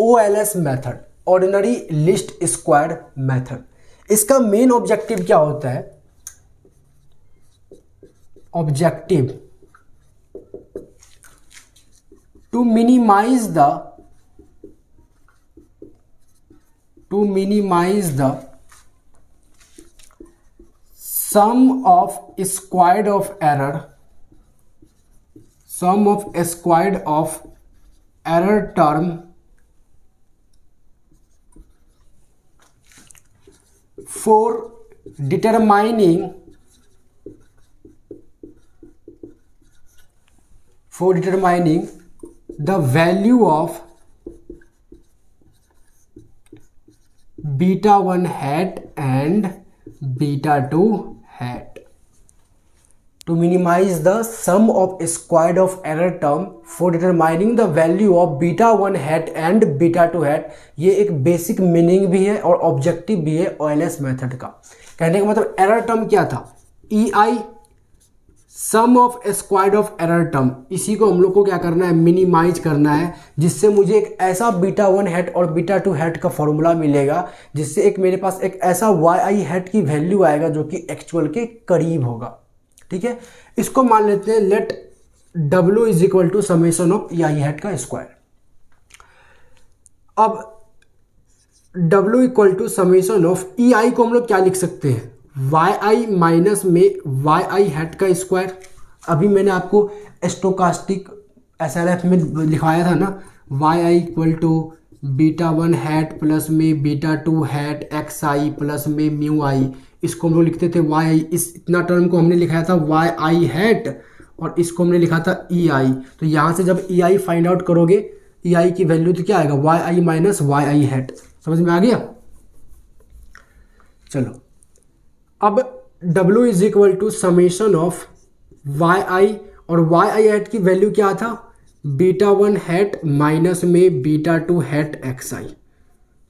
OLS method, ordinary list squared method. इसका मेन ऑब्जेक्टिव क्या होता है, objective to minimize the sum of squared of error term for determining the value of beta 1 hat and beta 2 hat, to minimize the sum of squared of error term for determining the value of beta 1 hat and beta 2 hat। ये एक बेसिक मीनिंग भी है और ऑब्जेक्टिव भी है OLS मेथड का। कहने का मतलब एरर टर्म क्या था, EI sum of squared of error term, इसी को हम लोग को क्या करना है, मिनिमाइज करना है, जिससे मुझे एक ऐसा बीटा 1 हैट और बीटा 2 हैट का फॉर्मूला मिलेगा जिससे एक मेरे पास एक ऐसा वाई आई हैट की वैल्यू आएगा जो कि एक्चुअल के करीब होगा, ठीक है। इसको मान लेते हैं let W is equal to summation of e i hat का स्क्वायर। अब W equal to summation of e i को हम लोग क्या लिख सकते हैं, वाई आई माइनस में वाई आई हैट का स्क्वायर। अभी मैंने आपको स्टोकास्टिक एसआरएफ में लिखवाया था ना, y i equal to beta 1 hat plus में beta 2 hat x i plus में म्यू आई। इसको हम लोग लिखते थे वाई आई, इस इतना टर्म को हमने लिखाया था वाई आई हैट और इसको हमने लिखा था ई आई। तो यहाँ से जब ई आई फाइंड आउट करोगे, ई आई की वैल्यू तो क्या आएगा, y i minus y i hat. समझ में आ गया। चलो अब W is equal to summation of y i, और वाई आई हैट की वैल्यू क्या था, बीटा 1 हैट माइनस में beta 2 hat x i.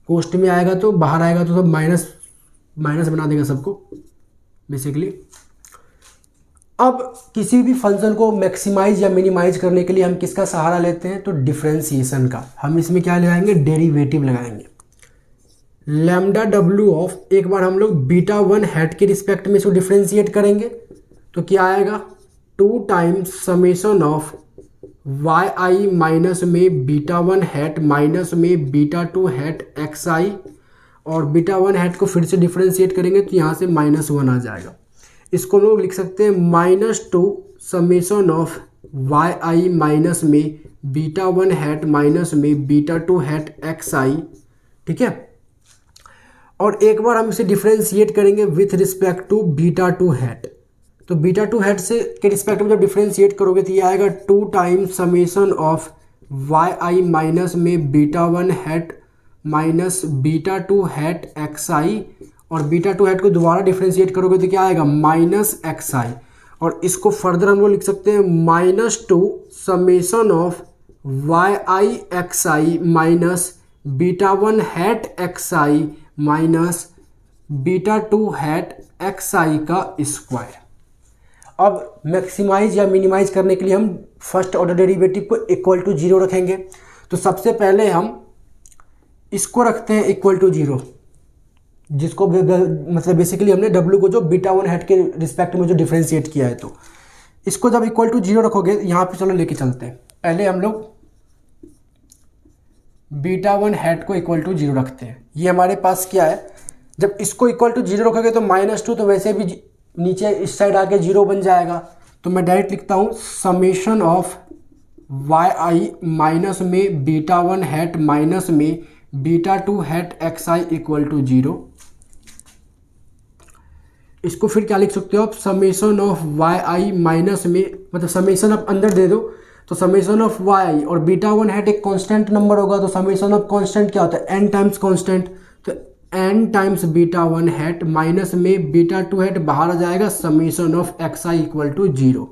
Post में आएगा तो बाहर आएगा तो सब माइनस माइनस बना देगा सबको बेसिकली। अब किसी भी फंक्शन को मैक्सिमाइज या मिनिमाइज करने के लिए हम किसका सहारा लेते हैं, तो डिफरेंशिएशन का। हम इसमें क्या लगाएंगे, डेरिवेटिव लगाएंगे। लैम्डा W ऑफ, एक बार हम लोग बीटा 1 हैट के रिस्पेक्ट में इसको डिफ्रेंशिएट करेंगे तो क्या आएगा, 2 times summation of y i minus में बीटा वन हैट माइनस में beta two hat x i, और बीटा वन हैट को फिर से डिफ्रेंशिएट करेंगे तो यहाँ से -1 आ जाएगा। इसको लोग लिख सकते हैं -2 summation of y i minus में बीटा वन हैट माइनस में beta two hat x i. ठीक है, और एक बार हम इसे डिफ्रेंशिएट करेंगे with respect to beta two hat. तो बीटा टू हैट से के रिस्पेक्ट में जब डिफ्रेंशिएट करोगे तो ये आएगा 2 times summation of y i minus में beta one hat minus beta two hat x i, और बीटा टू हैट को दोबारा डिफ्रेंशिएट करोगे तो क्या आएगा -xi, और इसको फर्दर हम लोग लिख सकते हैं -2 summation of y i x i minus beta one hat x i minus beta two hat x i का स्क्वायर। अब मैक्सिमाइज या मिनिमाइज करने के लिए हम फर्स्ट ऑर्डर डेरिवेटिव को इक्वल टू 0 रखेंगे। तो सबसे पहले हम इसको रखते हैं इक्वल टू 0, जिसको मतलब बेसिकली हमने w को जो बीटा वन हैट के रिस्पेक्ट में जो डिफ्रेंशिएट किया है, तो इसको जब इक्वल टू 0 रखोगे यहाँ पे चलो लेके चलते हैं। पहले हम लोग बीटा वन हैट को इक्वल टू 0 रखते हैं। ये हमारे पास क्या है, जब इसको इक्वल टू 0 रखोगे तो -2 तो वैसे भी नीचे इस साइड आके 0 बन जाएगा। तो मैं डायरेक्ट लिखता हूँ summation of y i minus में बीटा वन हैट माइनस में beta two hat x i equal to 0। इसको फिर क्या लिख सकते हो आप, summation of y i minus में, मतलब समेशन आप अंदर दे दो तो समेशन ऑफ वाई आई, और बीटा वन हैट एक कांस्टेंट नंबर होगा तो समेशन ऑफ कांस्टेंट क्या होता है n टाइम्स कांस्टेंट, तो n times beta one hat minus में बीटा टू हैट बाहर आ जाएगा summation of x i equal to 0।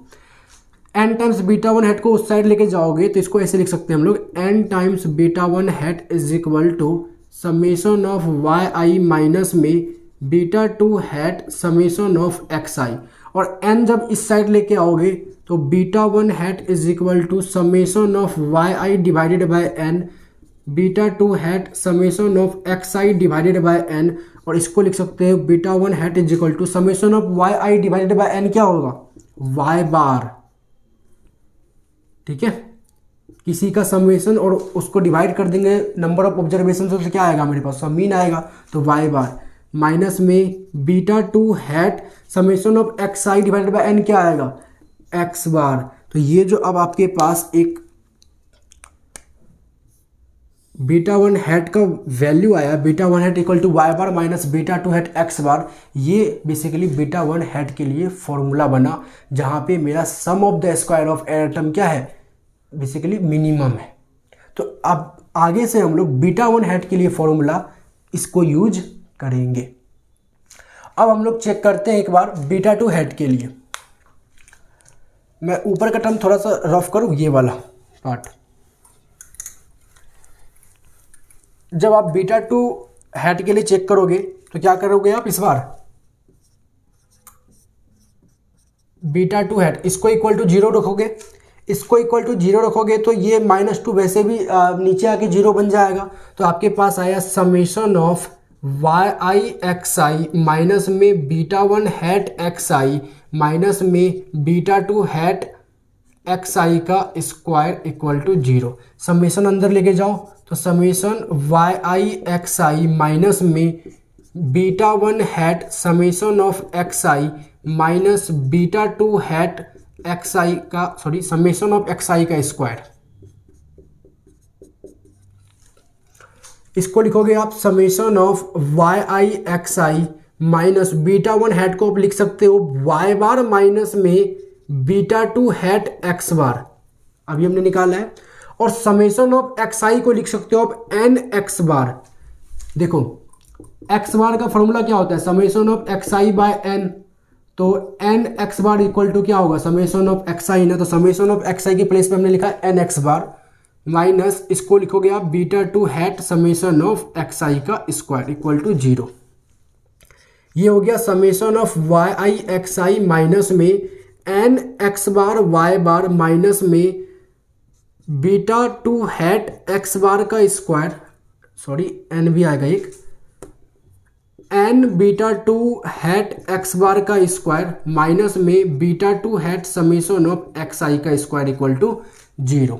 n times beta one hat को उस साइड लेके जाओगे तो इसको ऐसे लिख सकते हैं हम लोग n times beta one hat is equal to summation of y i minus में beta two hat summation of x i, और n जब इस साइड लेके आओगे तो beta one hat is equal to summation of y i divided by n beta two hat summation of x i divided by n, और इसको लिख सकते हैं beta one hat is equal to summation of y i divided by n क्या होगा y बार। ठीक है, किसी का समेशन और उसको डिवाइड कर देंगे नंबर ऑफ ऑब्जर्वेशन से, तो क्या आएगा हमारे पास मीन आएगा, तो y बार माइनस में beta two hat summation of x i divided by n क्या आएगा x बार। तो ये जो अब आपके पास एक बीटा वन हैट का वैल्यू आया, beta one hat equal to y bar minus beta two hat x bar, ये बेसिकली बीटा वन हैट के लिए फॉर्मूला बना, जहाँ पे मेरा sum of the square of atom क्या है, बेसिकली मिनिमम है। तो अब आगे से हम लोग बीटा वन हैट के लिए फॉर्मूला इसको यूज करेंगे। अब हम लोग चेक करते हैं एक बार बीटा टू हैट के लिए। मैं ऊपर का टर्म थोड़ा सा रफ करूँ, ये वाला पार्ट। जब आप बीटा टू हैट के लिए चेक करोगे तो क्या करोगे आप, इस बार बीटा टू हैट इसको इक्वल टू 0 रखोगे, इसको इक्वल टू 0 रखोगे तो ये -2 वैसे भी नीचे आके 0 बन जाएगा। तो आपके पास आया summation of y i x i minus में beta one hat x i minus में beta two hat x i का स्क्वायर इक्वल टू 0। समेशन अंदर लेके जाओ तो summation y i x i minus में beta one hat summation of x i minus beta two hat x i का समेशन ऑफ एक्स आई का स्क्वायर। इसको लिखोगे आप summation of y i x i minus beta one hat को आप लिख सकते हो वाई बार माइनस में beta two hat x bar, अभी हमने निकाला है, और समेशन ऑफ एक्स आई को लिख सकते हो आप एन एक्स बार। देखो एक्स बार का फॉर्मूला क्या होता है, summation of x i by n, तो n x bar equal to क्या होगा, समेशन ऑफ एक्स आई ना, तो समेशन ऑफ एक्स आई के प्लेस पे हमने लिखा है एन एक्स बार माइनस इसको लिखोगे आप beta two hat summation of x i का स्क्वायर इक्वल टू 0। ये हो गया summation of y i x i minus में n x bar y bar minus में beta two hat x bar का स्क्वायर, एन भी आएगा एक, n beta two hat x bar का स्क्वायर माइनस में beta two hat summation of x i का स्क्वायर इक्वल टू 0।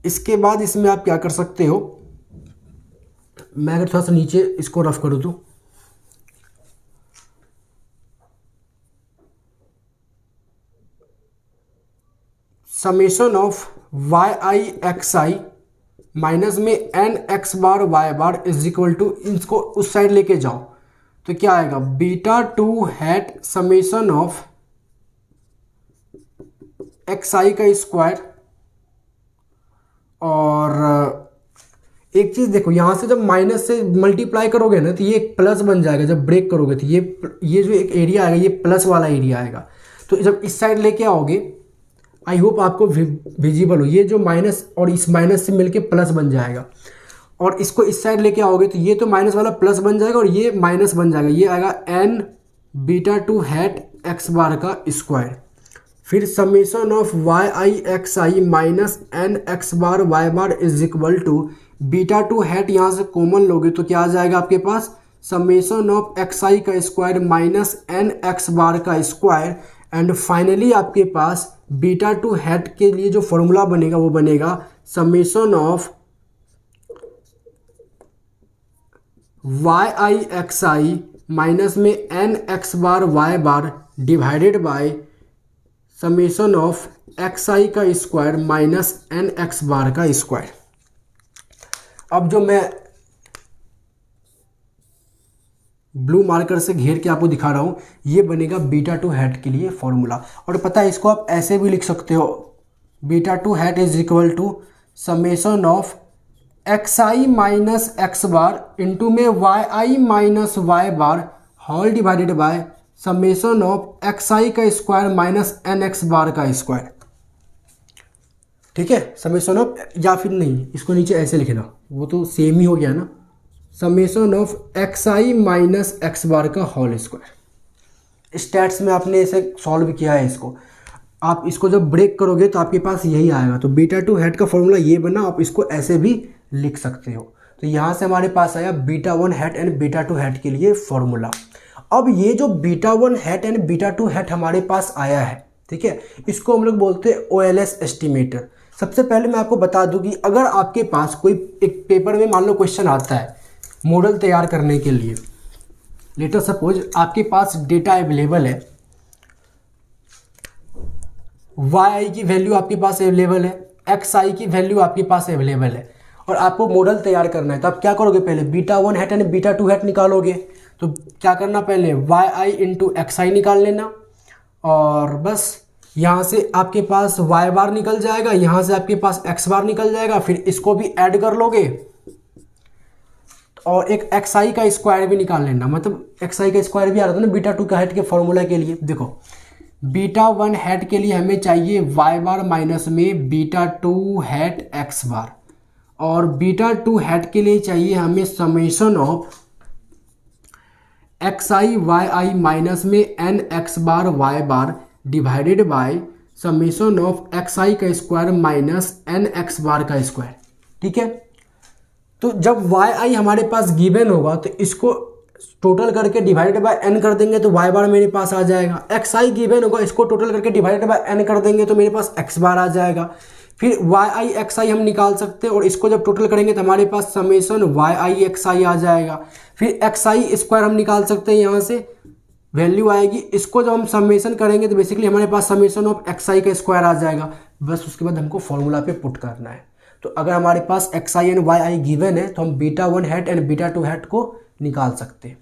इसके बाद इसमें आप क्या कर सकते हो, मैं अगर थोड़ा सा नीचे इसको रफ करूँ तो summation of y i x i minus में n x bar y bar is equal to, इसको उस साइड लेके जाओ तो क्या आएगा, beta two hat summation of x i का स्क्वायर। और एक चीज़ देखो, यहाँ से जब माइनस से मल्टीप्लाई करोगे ना तो ये एक प्लस बन जाएगा, जब ब्रेक करोगे तो ये जो एक एरिया आएगा ये प्लस वाला एरिया आएगा। तो जब इस साइड लेके आओगे, आई होप आपको विजिबल हो, ये जो माइनस और इस माइनस से मिलके प्लस बन जाएगा। और इसको इस साइड लेके आओगे तो ये तो माइनस वाला प्लस बन जाएगा और ये माइनस बन जाएगा, ये आएगा n beta two hat x bar का स्क्वायर। फिर summation of y i x i minus n x bar y bar is equal to beta two hat, यहाँ से कॉमन लोगे तो क्या आ जाएगा आपके पास, समेशन ऑफ एक्स आई का square minus n x bar का स्क्वायर। एंड फाइनली आपके पास बीटा टू हैट के लिए जो फॉर्मूला बनेगा वो बनेगा summation of y i x i minus में n x bar y bar divided by summation of x i का square minus n x bar का स्क्वायर। अब जो मैं ब्लू मार्कर से घेर के आपको दिखा रहा हूँ ये बनेगा बीटा टू हैट के लिए फॉर्मूला। और पता है इसको आप ऐसे भी लिख सकते हो, beta two hat is equal to summation of x i minus x bar into में y i minus y bar whole divided by summation of x i का square minus n x bar का स्क्वायर। ठीक है, समेशन ऑफ, या फिर नहीं इसको नीचे ऐसे लिखना, वो तो सेम ही हो गया ना, summation of x i minus x bar का होल स्क्वायर। स्टैट्स में आपने इसे सॉल्व किया है इसको, आप इसको जब ब्रेक करोगे तो आपके पास यही आएगा। तो बीटा टू हैट का फॉर्मूला ये बना, आप इसको ऐसे भी लिख सकते हो। तो यहाँ से हमारे पास आया beta one hat and beta two hat के लिए फॉर्मूला। अब ये जो beta one hat and beta two hat हमारे पास आया है, ठीक है, इसको हम लोग बोलते हैं OLS एस्टिमेटर। सबसे पहले मैं आपको बता दूं कि अगर आपके पास कोई एक पेपर में मान लो क्वेश्चन आता है मॉडल तैयार करने के लिए, लेटर सपोज आपके पास डेटा अवेलेबल है, वाई आई की वैल्यू आपके पास अवेलेबल है, एक्स आई की वैल्यू आपके पास अवेलेबल है, और आपको मॉडल तैयार करना है, तो आप क्या करोगे, पहले beta one hat and beta two hat निकालोगे। तो क्या करना, पहले वाई आई इंटू एक्स आई निकाल लेना, और बस यहाँ से आपके पास वाई बार निकल जाएगा, यहाँ से आपके पास एक्स बार निकल जाएगा, फिर इसको भी ऐड कर लोगे और एक एक्स आई का स्क्वायर भी निकाल लेना। मतलब एक्स आई का स्क्वायर भी आ रहा था ना बीटा टू का हैट के फॉर्मूला के लिए। देखो बीटा वन हैट के लिए हमें चाहिए वाई बार माइनस में beta two hat x bar, और बीटा टू हैट के लिए चाहिए हमें summation of x i y i minus में n x bar y bar divided by summation of x i का square minus n x bar का स्क्वायर। ठीक है, तो जब वाई आई हमारे पास गिवन होगा तो इसको टोटल करके डिवाइडेड बाय एन कर देंगे तो वाई बार मेरे पास आ जाएगा। एक्स आई गिवन होगा, इसको टोटल करके डिवाइडेड बाय एन कर देंगे तो मेरे पास एक्स बार आ जाएगा। फिर वाई आई एक्स आई हम निकाल सकते हैं, और इसको जब टोटल करेंगे तो हमारे पास समेशन वाई आई एक्स आई आ जाएगा। फिर एक्स आई स्क्वायर हम निकाल सकते हैं, यहाँ से वैल्यू आएगी, इसको जब हम समेशन करेंगे तो बेसिकली हमारे पास समेशन ऑफ एक्स आई का स्क्वायर आ जाएगा। बस उसके बाद हमको फॉर्मूला पे पुट करना है। तो अगर हमारे पास x i and y i given है तो हम beta one hat and beta two hat को निकाल सकते हैं।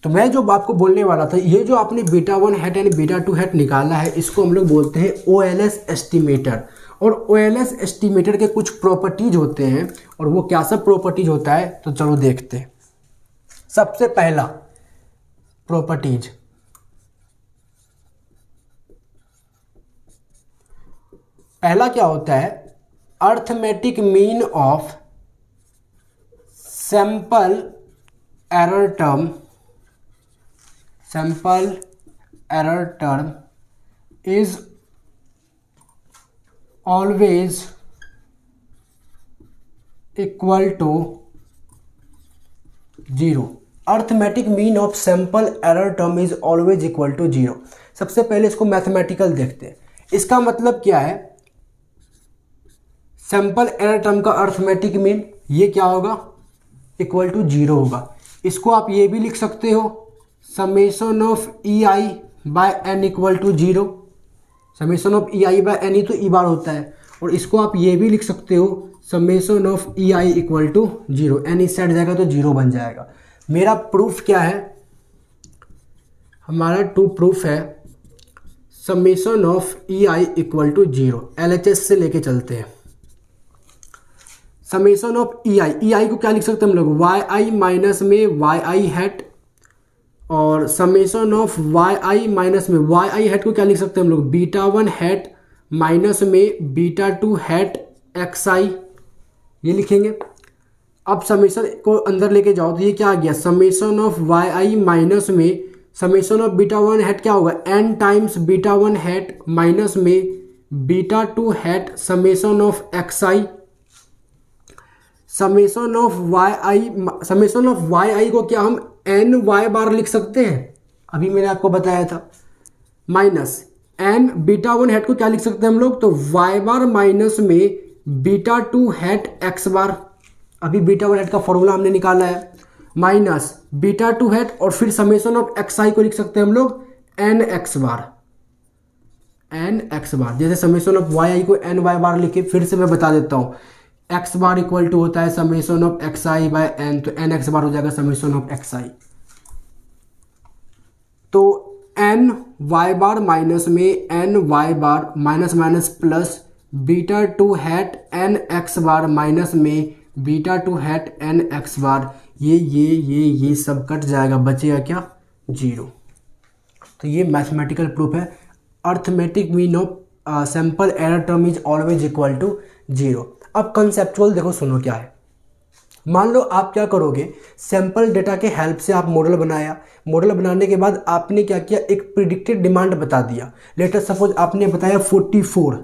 तो मैं जो आपको बोलने वाला था, ये जो आपने beta one hat and beta two hat निकाला है इसको हम लोग बोलते हैं OLS एस्टिमेटर। और OLS एस्टिमेटर के कुछ प्रॉपर्टीज होते हैं, और वो क्या सब प्रॉपर्टीज होता है तो चलो देखते हैं। सबसे पहला प्रॉपर्टीज, पहला क्या होता है, arithmetic mean of sample error term, sample error term is always equal to 0। Arithmetic mean of sample error term is always equal to 0। सबसे पहले इसको मैथमेटिकल देखते हैं। इसका मतलब क्या है, सैंपल एरर टर्म का अर्थमेटिक मीन ये क्या होगा, इक्वल टू 0 होगा। इसको आप ये भी लिख सकते हो summation of e i by n equal to 0। Summation of e i by n ही तो ई बार होता है, और इसको आप ये भी लिख सकते हो summation of e i equal to 0। N इस साइड जाएगा तो 0 बन जाएगा। मेरा प्रूफ क्या है, हमारा टू प्रूफ है summation of e i equal to 0। LHS से लेके चलते हैं। समेशन ऑफ ई आई को क्या लिख सकते हैं हम लोग, वाई आई माइनस में वाई आई हैट, और summation of y i minus में वाई आई हैट को क्या लिख सकते हैं हम लोग, बीटा 1 हैट माइनस में बीटा 2 हैट एक्स आई, ये लिखेंगे। अब समेशन को अंदर लेके जाओ तो ये क्या आ गया, summation of y i minus में समेशन ऑफ बीटा 1 हैट क्या होगा, n times beta 1 hat minus में beta 2 hat summation of x i. Summation of y i को क्या हम एन वाई बार लिख सकते हैं, अभी मैंने आपको बताया था, माइनस एन बीटा 1 हैट को क्या लिख सकते हैं हम लोग, तो वाई बार माइनस में बीटा 2 हैट एक्स बार, अभी बीटा 1 हैट का फॉर्मूला हमने निकाला है, माइनस बीटा 2 हैट, और फिर समेशन ऑफ एक्स आई को लिख सकते हैं हम लोग एन एक्स बार, एन एक्स बार। जैसे समेशन ऑफ वाई आई को एन वाई बार लिखे, फिर से मैं बता देता हूँ, एक्स बार इक्वल टू होता है summation of x i by n, तो एन एक्स बार हो जाएगा समेशन ऑफ एक्स आई। तो एन वाई बार माइनस में n y bar minus minus plus beta 2 hat n x bar minus में beta 2 hat n x bar, ये सब कट जाएगा, बचेगा क्या, 0। तो ये मैथमेटिकल प्रूफ है, arithmetic mean of sample error term is always equal to 0। अब कंसेप्चुअल देखो, सुनो क्या है। मान लो आप क्या करोगे, सैंपल डेटा के हेल्प से आप मॉडल बनाया, मॉडल बनाने के बाद आपने क्या किया, एक प्रिडिक्टेड डिमांड बता दिया। लेटर सपोज आपने बताया 44,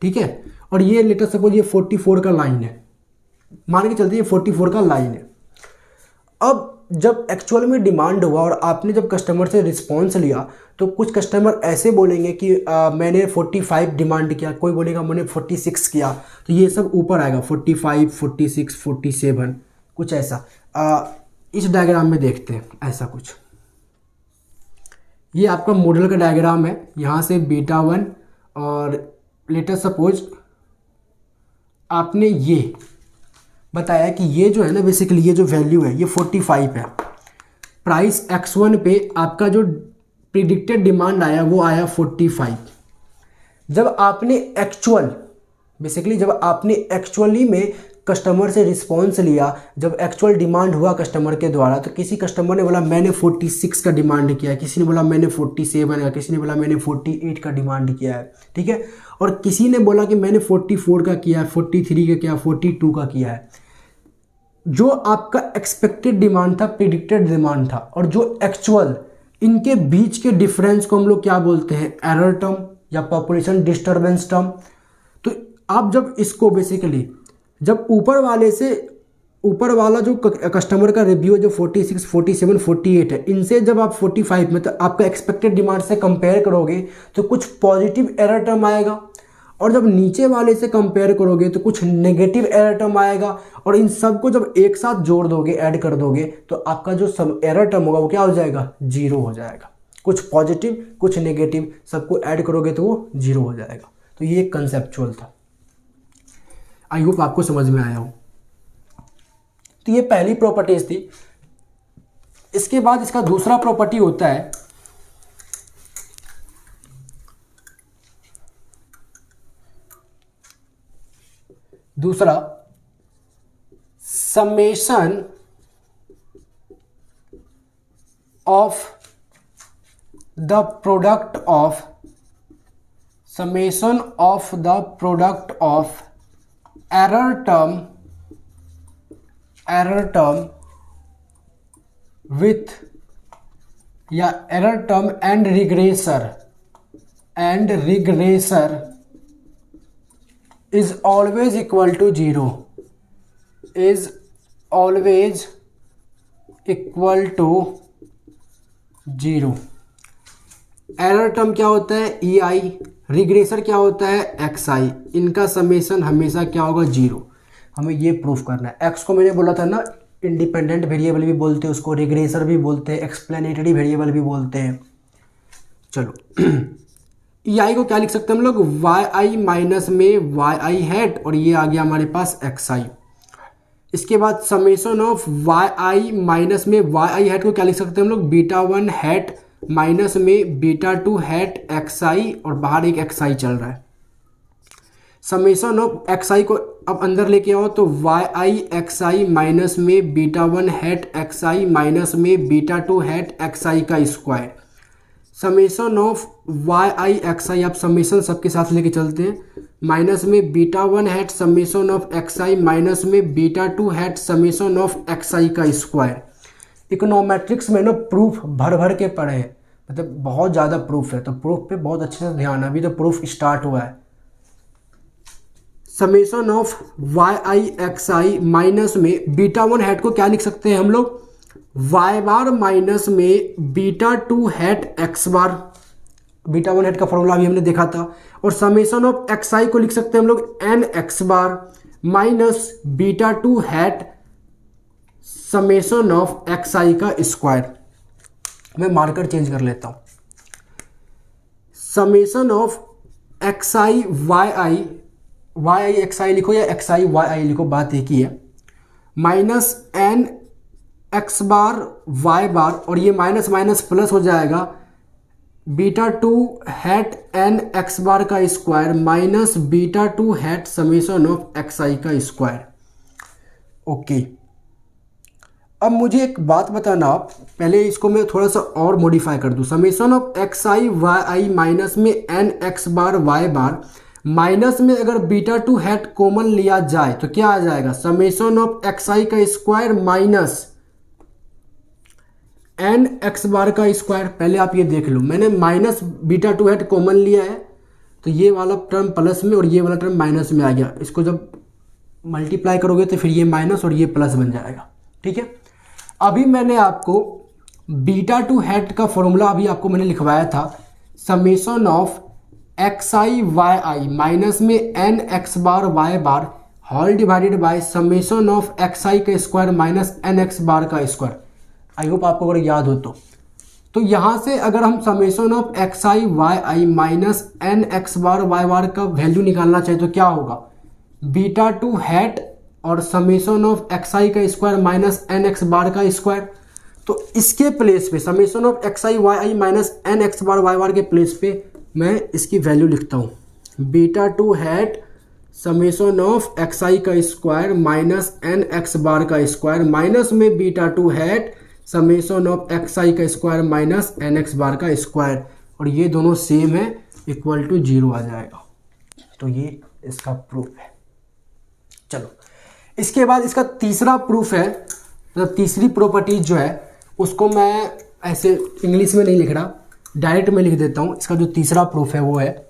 ठीक है, और ये लेटर सपोज ये 44 का लाइन है, मान के चलते ये 44 का लाइन है। अब जब एक्चुअल में डिमांड हुआ और आपने जब कस्टमर से रिस्पॉन्स लिया, तो कुछ कस्टमर ऐसे बोलेंगे कि मैंने 45 डिमांड किया, कोई बोलेगा मैंने 46 किया, तो ये सब ऊपर आएगा 45, 46, 47, कुछ ऐसा। इस डायग्राम में देखते हैं ऐसा कुछ, ये आपका मॉडल का डायग्राम है। यहाँ से बीटा 1 और लेटर सपोज आपने ये बताया कि ये जो है ना, बेसिकली ये जो वैल्यू है ये 45 है। प्राइस x1 पे आपका जो प्रिडिक्टेड डिमांड आया वो आया 45। जब आपने एक्चुअली में कस्टमर से रिस्पॉन्स लिया, जब एक्चुअल डिमांड हुआ कस्टमर के द्वारा, तो किसी कस्टमर ने बोला मैंने 46 का डिमांड किया है, किसी ने बोला मैंने 47 का, किसी ने बोला मैंने 48 का डिमांड किया है, ठीक है, और किसी ने बोला कि मैंने 44 का किया है, 43 का किया, 42 का किया है। जो आपका एक्सपेक्टेड डिमांड था, प्रिडिक्टेड डिमांड था, और जो एक्चुअल, इनके बीच के डिफरेंस को हम लोग क्या बोलते हैं, एरर टर्म या पॉपुलेशन डिस्टर्बेंस टर्म। तो आप जब इसको बेसिकली, जब ऊपर वाला जो कस्टमर का रिव्यू है जो 46, 47, 48 है, इनसे जब आप 45 में तो आपका एक्सपेक्टेड डिमांड से कंपेयर करोगे तो कुछ पॉजिटिव एरर टर्म आएगा, और जब नीचे वाले से कंपेयर करोगे तो कुछ नेगेटिव एरर टर्म आएगा, और इन सब को जब एक साथ जोड़ दोगे, ऐड कर दोगे, तो आपका जो सब एरर टर्म होगा वो क्या हो जाएगा, 0 हो जाएगा। कुछ पॉजिटिव कुछ नेगेटिव सबको ऐड करोगे तो वो 0 हो जाएगा। तो ये एक कंसेप्चुअल था, आई होप आपको समझ में आया हो। तो ये पहली प्रॉपर्टीज थी। इसके बाद इसका दूसरा प्रॉपर्टी होता है दूसरा summation of the product of error term with या error term and regressor is always equal to 0, is always equal to 0। Error term क्या होता है, EI रिग्रेसर क्या होता है xi, इनका समेशन हमेशा क्या होगा 0। हमें ये प्रूफ करना है। x को मैंने बोला था ना इंडिपेंडेंट वेरिएबल भी बोलते हैं उसको, रिग्रेसर भी बोलते हैं, एक्सप्लेनेटरी वेरिएबल भी बोलते हैं। चलो ei को क्या लिख सकते हैं हम लोग, yi माइनस में yi हैट और ये आ गया हमारे पास xi। इसके बाद समेशन ऑफ yi माइनस में yi हैट को क्या लिख सकते हैं हम लोग, बीटा 1 हैट माइनस में बीटा 2 हैट xi और बाहर एक xi चल रहा है। समेशन ऑफ xi को अब अंदर लेके आओ तो yi xi माइनस में बीटा 1 हैट xi माइनस में बीटा 2 हैट xi का square. Summation of yi xi, आप समेशन सबके साथ लेके चलते हैं, माइनस में beta 1 hat summation of xi minus में beta 2 hat summation of xi का स्क्वायर। इकोनोमेट्रिक्स में ना प्रूफ भर भर के पढ़े हैं, मतलब बहुत ज़्यादा प्रूफ है, तो प्रूफ पे बहुत अच्छे से ध्यान, अभी तो प्रूफ स्टार्ट हुआ है। Summation of yi xi minus में बीटा 1 हैट को क्या लिख सकते हैं हम लोग, y बार माइनस में बीटा 2 हैट x बार। बीटा 1 हैट का फॉर्मूला भी हमने देखा था। और समेशन ऑफ xi को लिख सकते हैं हम लोग n x bar minus beta 2 hat summation of xi का स्क्वायर। मैं मार्कर चेंज कर लेता हूं। Summation of xi yi xi लिखो या xi yi लिखो, बात एक ही है, minus n x bar y बार और ये माइनस माइनस प्लस हो जाएगा, beta 2 hat n x bar का square minus beta 2 hat summation of xi का स्क्वायर। ओके, अब मुझे एक बात बताना आप, पहले इसको मैं थोड़ा सा और मॉडिफाई कर दूं। Summation of xi yi minus में n x बार y बार माइनस में अगर बीटा 2 हैट कॉमन लिया जाए तो क्या आ जाएगा, समेशन ऑफ xi का square minus n x bar का स्क्वायर। पहले आप ये देख लो, मैंने माइनस बीटा 2 हैट कॉमन लिया है तो ये वाला टर्म प्लस में और ये वाला टर्म माइनस में आ गया। इसको जब मल्टीप्लाई करोगे तो फिर ये माइनस और ये प्लस बन जाएगा। ठीक है, अभी मैंने आपको बीटा 2 हैट का फॉर्मूला अभी आपको मैंने लिखवाया था, summation of xi yi minus में n x bar y bar whole divided by summation of xi का square minus n x bar का स्क्वायर। आई होप आपको अगर याद हो तो यहाँ से अगर हम summation of xi yi minus n x bar y बार का वैल्यू निकालना चाहे तो क्या होगा, बीटा 2 हैट और समेशन ऑफ xi का square minus n x bar का स्क्वायर। तो इसके प्लेस पे summation of xi yi minus n x bar y बार के प्लेस पे मैं इसकी वैल्यू लिखता हूँ, beta 2 hat summation of xi का square minus n x bar का स्क्वायर माइनस में beta 2 hat summation of xi का square minus n x bar का स्क्वायर, और ये दोनों सेम है, इक्वल टू 0 आ जाएगा। तो ये इसका प्रूफ है। चलो इसके बाद इसका तीसरा प्रूफ है, मतलब तीसरी प्रॉपर्टी जो है उसको मैं ऐसे इंग्लिश में नहीं लिख रहा, डायरेक्ट में लिख देता हूं। इसका जो तीसरा प्रूफ है वो है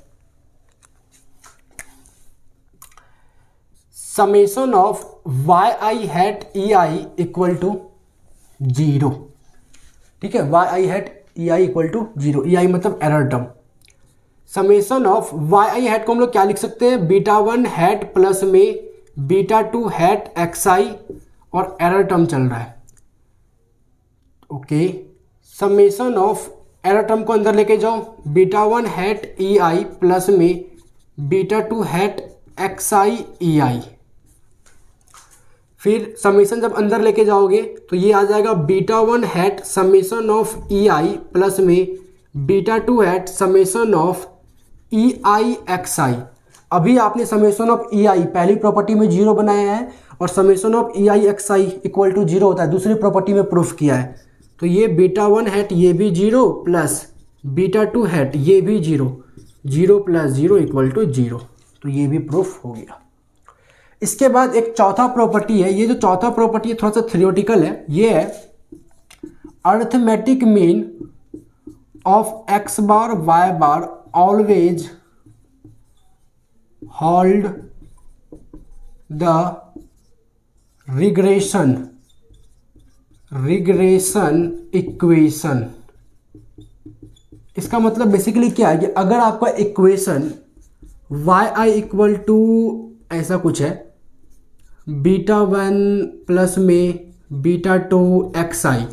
summation of yi hat ei equal to 0। ठीक है, yi hat ei equal to 0, ei मतलब error term. Summation of yi hat को हम लोग क्या लिख सकते हैं, बीटा 1 हैट प्लस में बीटा 2 हैट xi और एरर टर्म चल रहा है। Okay, summation of error term को अंदर लेके जाओ, बीटा 1 हैट ei प्लस में बीटा 2 हैट xi ei। फिर समेशन जब अंदर लेके जाओगे तो ये आ जाएगा beta 1 hat summation of ei plus में beta 2 hat summation of ei xi। अभी आपने समेशन ऑफ ei पहली प्रॉपर्टी में 0 बनाया है और summation of ei xi equal to 0 होता है दूसरी प्रॉपर्टी में प्रूफ किया है। तो ये बीटा 1 हैट ये भी 0 प्लस बीटा 2 हैट ये भी 0, 0 प्लस 0 इक्वल टू 0। तो ये भी प्रूफ हो गया। इसके बाद एक चौथा प्रॉपर्टी है, ये जो चौथा प्रॉपर्टी है थोड़ा सा थ्योरेटिकल है, ये है arithmetic mean of x bar y bar always hold the regression equation इसका मतलब बेसिकली क्या है कि अगर आपका equation y i equal to ऐसा कुछ है, बीटा वन प्लस में बीटा टू एक्स आई,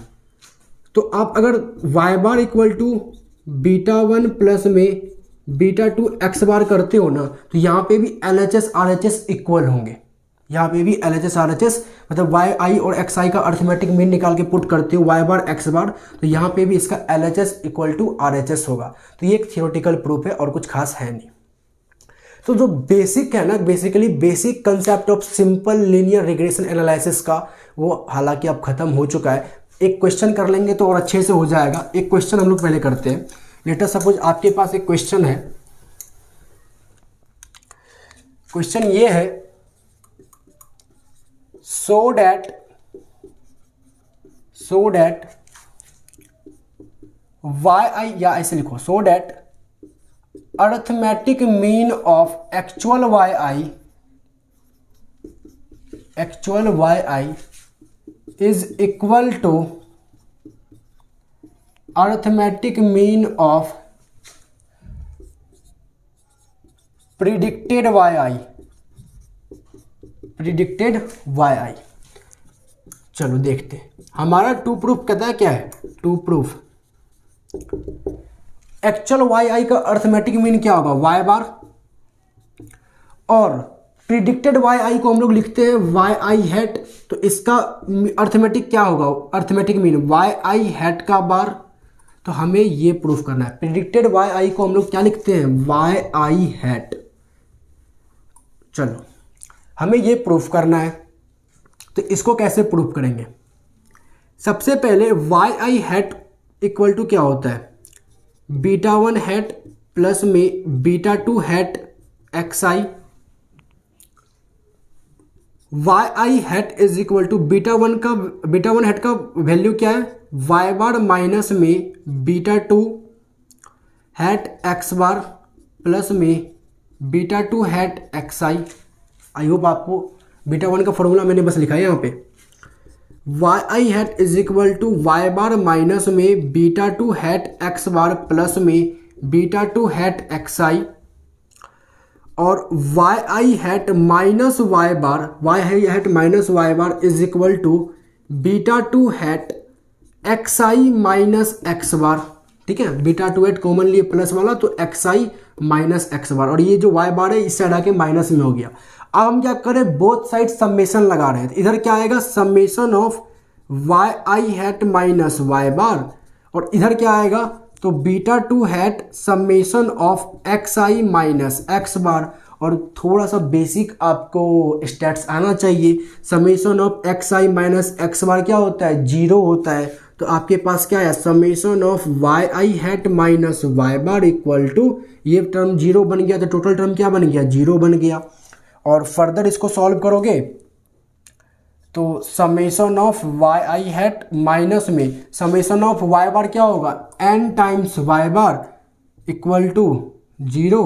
तो आप अगर y bar equal to beta one plus में बीटा टू एक्स बार करते हो ना, तो यहाँ पे भी L H S R H S equal होंगे। यहाँ पे भी L H S R H S मतलब वाई आई और एक्स आई का अर्थमेटिक मीन निकाल के पुट करते हो वाई बार एक्स बार, तो यहाँ पे भी इसका L H S equal to R H S होगा। तो ये एक थियोरेटिकल प्रूफ है और कुछ खास है नहीं। तो जो बेसिक है ना, basically basic concept of simple linear regression analysis का, वो हालांकि अब खत्म हो चुका है। एक क्वेश्चन कर लेंगे तो और अच्छे से हो जाएगा। एक क्वेश्चन हम लोग पहले करते हैं। लेटर सपोज आपके पास एक क्वेश्चन है। क्वेश्चन ये है, सो डैट वाई आई, या ऐसे लिखो, so that arithmetic mean of actual y i is equal to arithmetic mean of predicted y i. चलो देखते हैं। हमारा टू प्रूफ कहता है क्या है, टू प्रूफ एक्चुअल वाई आई का अर्थमेटिक मीन क्या होगा, वाई बार, और प्रिडिक्टेड वाई आई को हम लोग लिखते हैं वाई आई हैट, तो इसका अर्थमेटिक क्या होगा, arithmetic mean why i hat का बार। तो हमें ये प्रूफ करना है। प्रिडिक्टेड वाई आई को हम लोग क्या लिखते हैं, वाई आई हैट। चलो हमें ये प्रूफ करना है, तो इसको कैसे प्रूफ करेंगे। सबसे पहले y i hat equal to क्या होता है, बीटा वन हैट प्लस में beta two hat x i. Y i hat is equal to beta one hat का वैल्यू क्या है, वाई बार माइनस में beta two hat x bar plus में beta two hat x i. I hope आपको बीटा वन का फॉर्मूला मैंने बस लिखा है यहाँ पे। Y i hat is equal to y bar minus में beta two hat x bar plus में beta two hat x i, और y i hat minus y bar is equal to beta two hat x i minus x bar. ठीक है, बीटा टू हैट कॉमन लिए प्लस वाला, तो x i minus x bar, और ये जो वाई बार है इस साइड आके माइनस में हो गया। अब हम क्या करें, बोथ साइड समेशन लगा रहे हैं। तो इधर क्या आएगा, summation of y i hat minus y bar, और इधर क्या आएगा, तो beta two hat summation of x i minus x bar. और थोड़ा सा बेसिक आपको स्टैट्स आना चाहिए। Summation of x i minus x bar क्या होता है, जीरो होता है। तो आपके पास क्या है, summation of y i hat minus y bar equal to, ये टर्म जीरो बन गया, तो टोटल टर्म क्या बन गया, जीरो बन गया। और फर्दर इसको सॉल्व करोगे तो summation of y i hat minus में समेशन ऑफ वाई बार क्या होगा, n times y bar equal to zero,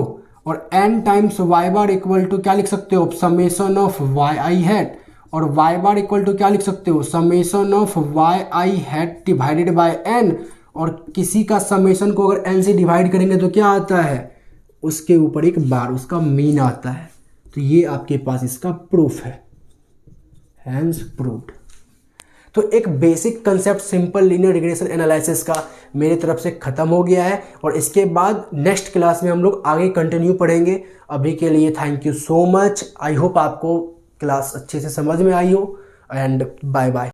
और n times y bar equal to क्या लिख सकते हो, summation of y i hat, और वाई बार इक्वल टू क्या लिख सकते हो, summation of y i hat divided by n. और किसी का समेशन को अगर एन से डिवाइड करेंगे तो क्या आता है, उसके ऊपर एक बार, उसका मीन आता है। तो ये आपके पास इसका प्रूफ है, हैंस प्रूव्ड। तो एक basic concept simple linear regression analysis का मेरी तरफ से ख़त्म हो गया है, और इसके बाद नेक्स्ट क्लास में हम लोग आगे कंटिन्यू पढ़ेंगे। अभी के लिए thank you so much. I hope आपको क्लास अच्छे से समझ में आई हो, एंड बाय बाय।